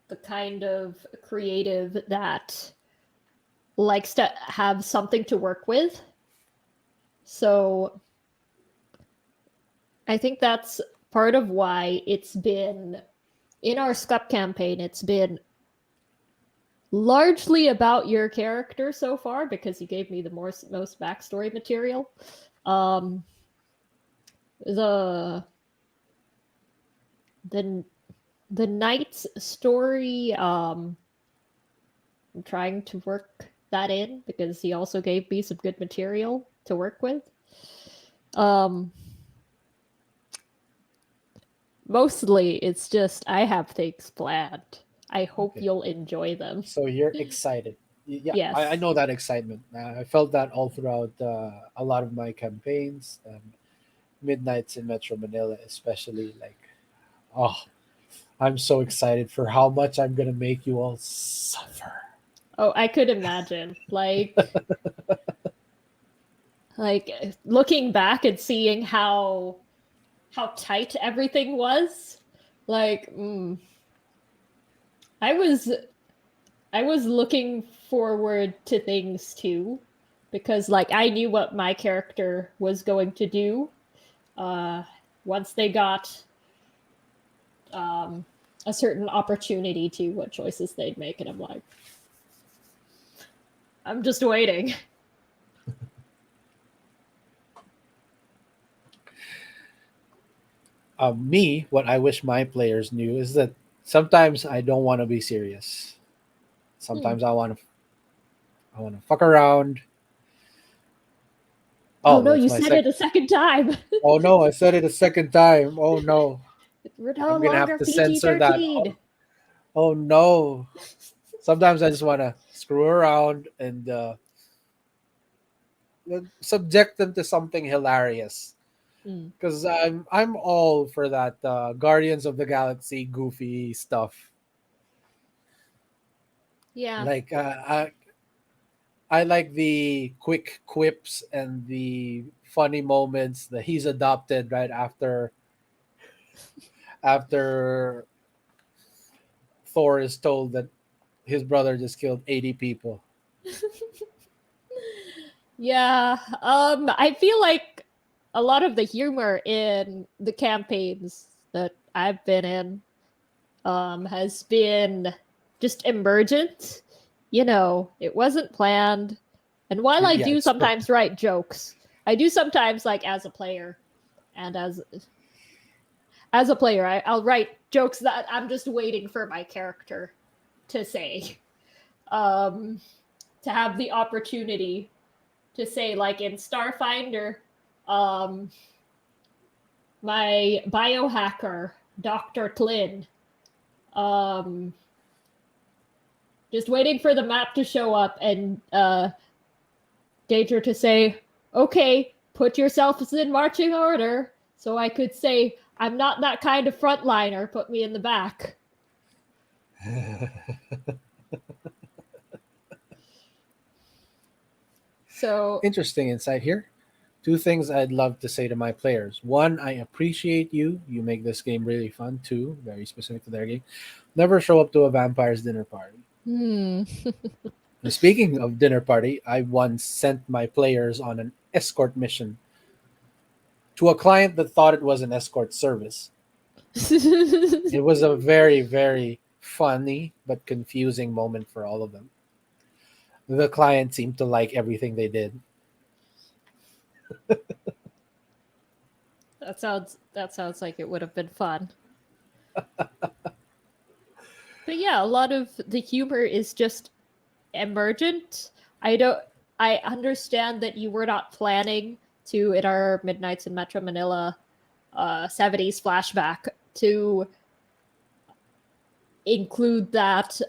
the kind of creative that likes to have something to work with. So I think that's part of why it's been in our SCUP campaign, it's been largely about your character so far because you gave me the most backstory material. Um, the the the knight's story. I'm trying to work that in because he also gave me some good material to work with. Um, Mostly it's just I have things planned. I hope Okay. you'll enjoy them. So you're excited. Yeah, I Yes. know that excitement. I felt that all throughout a lot of my campaigns, midnights in Metro Manila, especially. Like, oh, I'm so excited for how much I'm gonna make you all suffer. Oh, I could imagine. Like looking back and seeing how tight everything was. Like I was I was looking forward to things too because like I knew what my character was going to do. once they got a certain opportunity to what choices they'd make, and I'm like, I'm just waiting. Me, what I wish my players knew is that sometimes I don't want to be serious. Sometimes I want to fuck around. Oh, Oh, no, that's you my said second. it a second time. Oh no, I said it a second time. Oh no, We're no I'm gonna have longer to PG censor that. 13. Oh no. Sometimes I just want to screw around and subject them to something hilarious. Hmm. Because I'm all for that Guardians of the Galaxy goofy stuff. Yeah. Like I like the quick quips and the funny moments that he's adopted right after Thor is told that his brother just killed 80 people. Yeah. I feel like a lot of the humor in the campaigns that I've been in has been just emergent. You know, it wasn't planned. And while I Yeah, do it's scripted. sometimes write jokes, I do sometimes like as a player and as a player, I'll write jokes that I'm just waiting for my character to say. Um to have the opportunity to say, like in Starfinder, um my biohacker, Dr. Tlin, um just waiting for the map to show up and Daedra to say, okay, put yourselves in marching order. So I could say, I'm not that kind of frontliner, put me in the back. So, Interesting insight here. Two things I'd love to say to my players. One, I appreciate you. You make this game really fun. Two, very specific to their game. Never show up to a vampire's dinner party. hmm. And speaking of dinner party, I once sent my players on an escort mission to a client that thought it was an escort service. It was a very, very funny but confusing moment for all of them. The client seemed to like everything they did. That sounds like it would have been fun. But yeah, a lot of the humor is just emergent. I understand that you were not planning to in our Midnights in Metro Manila 70s flashback to include that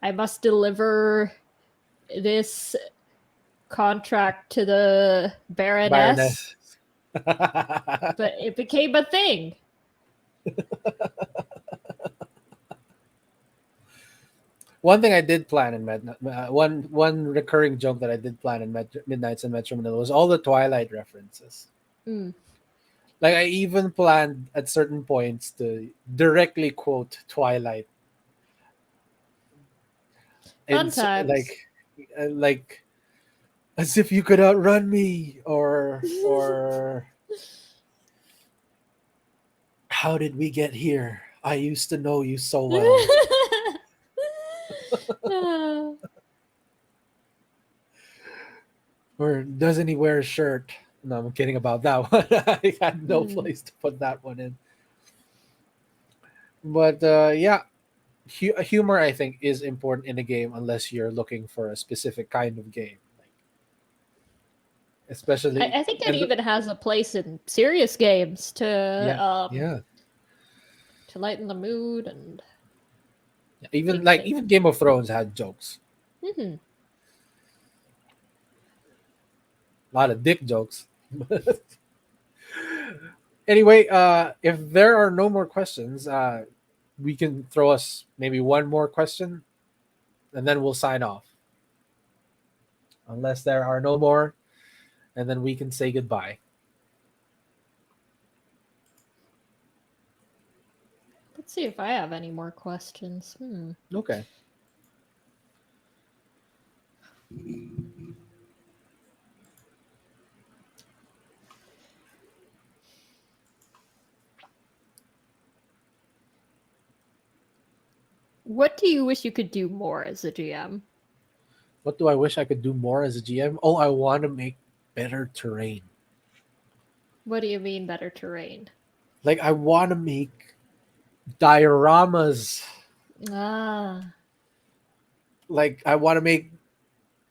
I must deliver this contract to the Baroness, Baroness. but it became a thing. One thing I did plan in one recurring joke that I did plan in Midnights in Metro Manila was all the Twilight references. Mm. Like I even planned at certain points to directly quote Twilight Fun and times. like as if you could outrun me, or how did we get here? I used to know you so well. Or doesn't he wear a shirt? No, I'm kidding about that one. I had no place to put that one in. But yeah, humor I think is important in a game unless you're looking for a specific kind of game, like especially I think it and even has a place in serious games yeah, yeah, to lighten the mood and even make like things. even Game of Thrones had jokes, Mm-hmm. a lot of dick jokes. Anyway, if there are no more questions, we can throw us maybe one more question, and then we'll sign off. Unless there are no more, and then we can say goodbye. Let's see if I have any more questions. Okay. What do you wish you could do more as a GM? What do I wish I could do more as a GM? Oh, I want to make better terrain. What do you mean better terrain? Like I want to make dioramas. Ah, Like I want to make.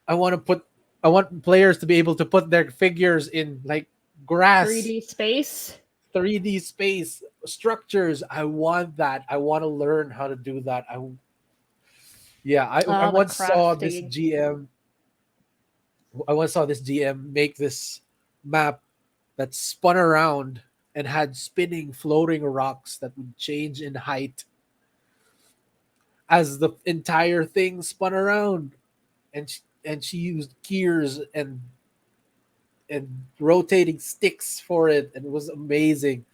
I want to put. I want players to be able to put their figures in like grass, 3D space. 3D space structures. I want that. I want to learn how to do that. I The once saw this crafting. GM. I once saw this GM make this map that spun around and had spinning floating rocks that would change in height as the entire thing spun around, and she used gears and rotating sticks for it, and it was amazing.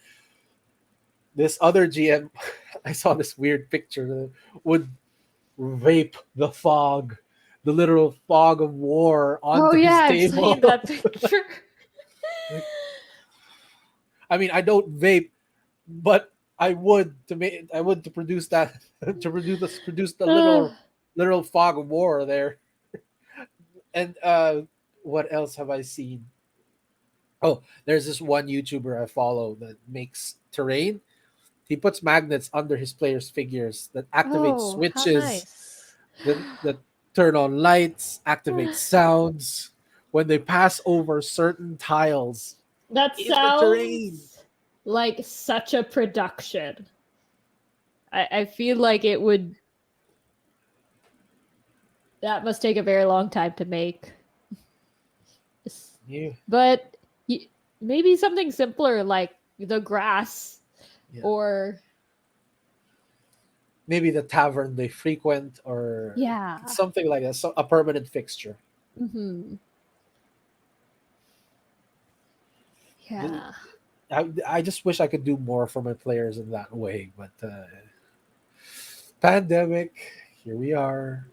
This other GM, I saw this weird picture that would vape the fog, the literal fog of war Oh onto his yeah, I've table. seen that picture. I mean, I don't vape, but I would to make. I would to produce that to produce the literal fog of war there. And what else have I seen? Oh, there's this one YouTuber I follow that makes terrain. He puts magnets under his players' figures that activate Oh, how switches nice. that turn on lights, activate sounds when they pass over certain tiles That in the terrain. sounds like such a production. I feel like it would. That must take a very long time to make. Yeah. But maybe something simpler like the grass Yeah. or. Maybe the tavern they frequent or Yeah. something like that. So a permanent fixture. Mm-hmm. Yeah. I just wish I could do more for my players in that way, but pandemic, here we are.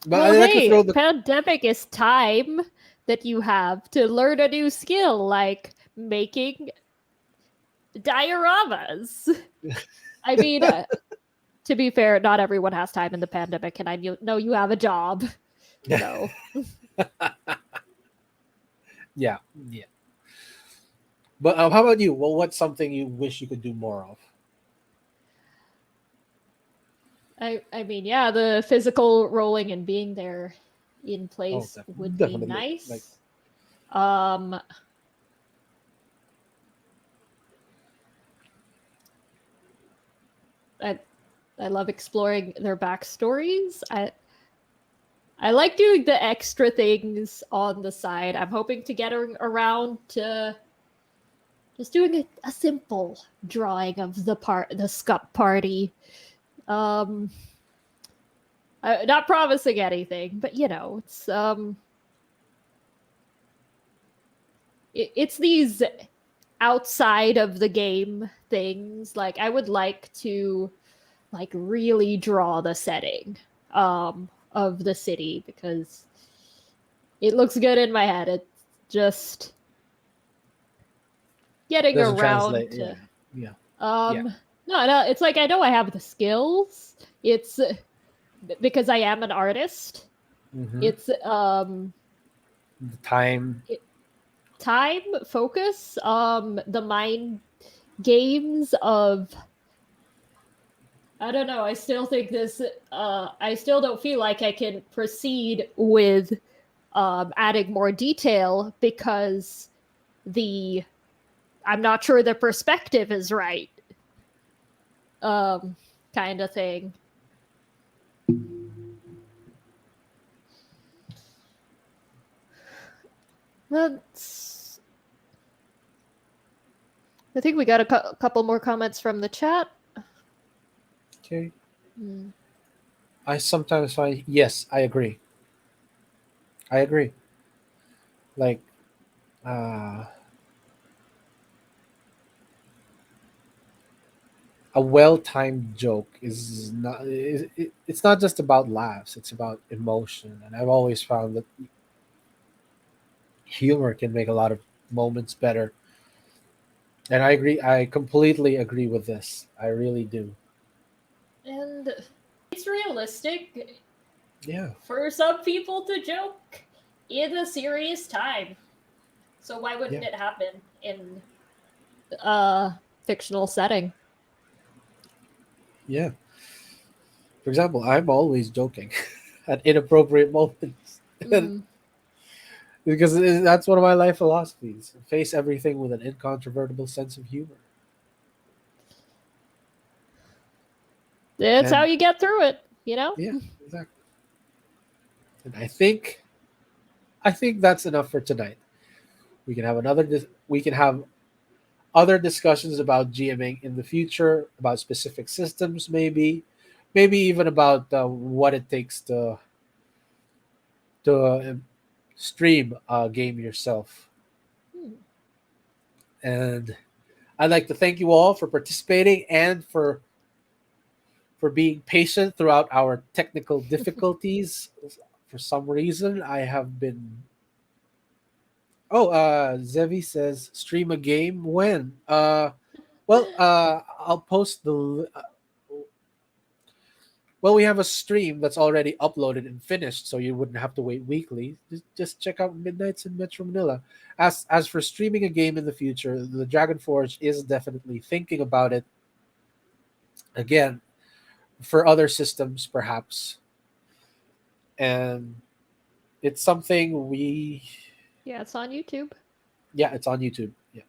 But Well, I like to hey, throw the pandemic is time that you have to learn a new skill like making dioramas. I mean, to be fair, not everyone has time in the pandemic, and I know you have a job. So, yeah. But how about you? Well, what's something you wish you could do more of? I mean, yeah, the physical rolling and being there in place would be definitely. nice. Like, I love exploring their backstories. I like doing the extra things on the side. I'm hoping to get around to just doing a simple drawing of the scup party. Not promising anything, but you know, it's these outside of the game things. Like I would like to like really draw the setting of the city because it looks good in my head. It's just getting doesn't around translate. to Yeah. no, it's like I know I have the skills. It's because I am an artist. Mm-hmm. It's The time. Time, focus, the mind games of I don't know. I still think this. I still don't feel like I can proceed with adding more detail because I'm not sure the perspective is right. Kind of thing. I think we got a couple more comments from the chat. Okay. I sometimes find yes, I agree. Like, a well-timed joke is not. It's not just about laughs. It's about emotion, and I've always found that humor can make a lot of moments better. And I agree. I completely agree with this. I really do. And it's It's realistic Yeah. for some people to joke in a serious time. So why wouldn't Yeah. it happen in Fictional setting. Yeah. For example, I'm always joking at inappropriate moments. Mm. Because that's one of my life philosophies. Face everything with an incontrovertible sense of humor. It's how And you get through it, you know? yeah, exactly. And I think that's enough for tonight. We can have we can have other discussions about GMing in the future, about specific systems, maybe even about what it takes to stream a game yourself. Hmm. And I'd like to thank you all for participating and for being patient throughout our technical difficulties. For some reason, I have been. Oh, Zevi says stream a game when. Well, I'll post well, we have a stream that's already uploaded and finished, so you wouldn't have to wait weekly. Just check out Midnights in Metro Manila. As for streaming a game in the future, the Dragonforge is definitely thinking about it again for other systems, perhaps. And it's something we, Yeah, it's on YouTube. yeah, it's on YouTube. Yeah,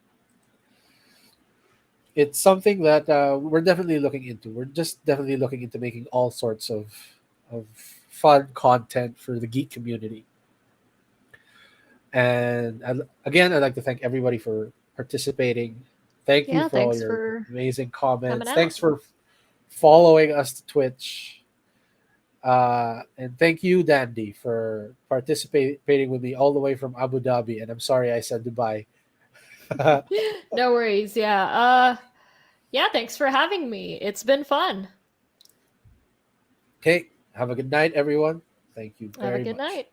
it's something that we're definitely looking into. We're just definitely looking into making all sorts of fun content for the geek community. And again, I'd like to thank everybody for participating. Thank you Yeah, for all thanks your for amazing coming comments. out. Thanks for following us to Twitch. And thank you, Dandy, for participating with me all the way from Abu Dhabi. And I'm sorry I said Dubai. No worries. Yeah, thanks for having me. It's been fun. Okay, have a good night, everyone. Thank you Have a very good much. night.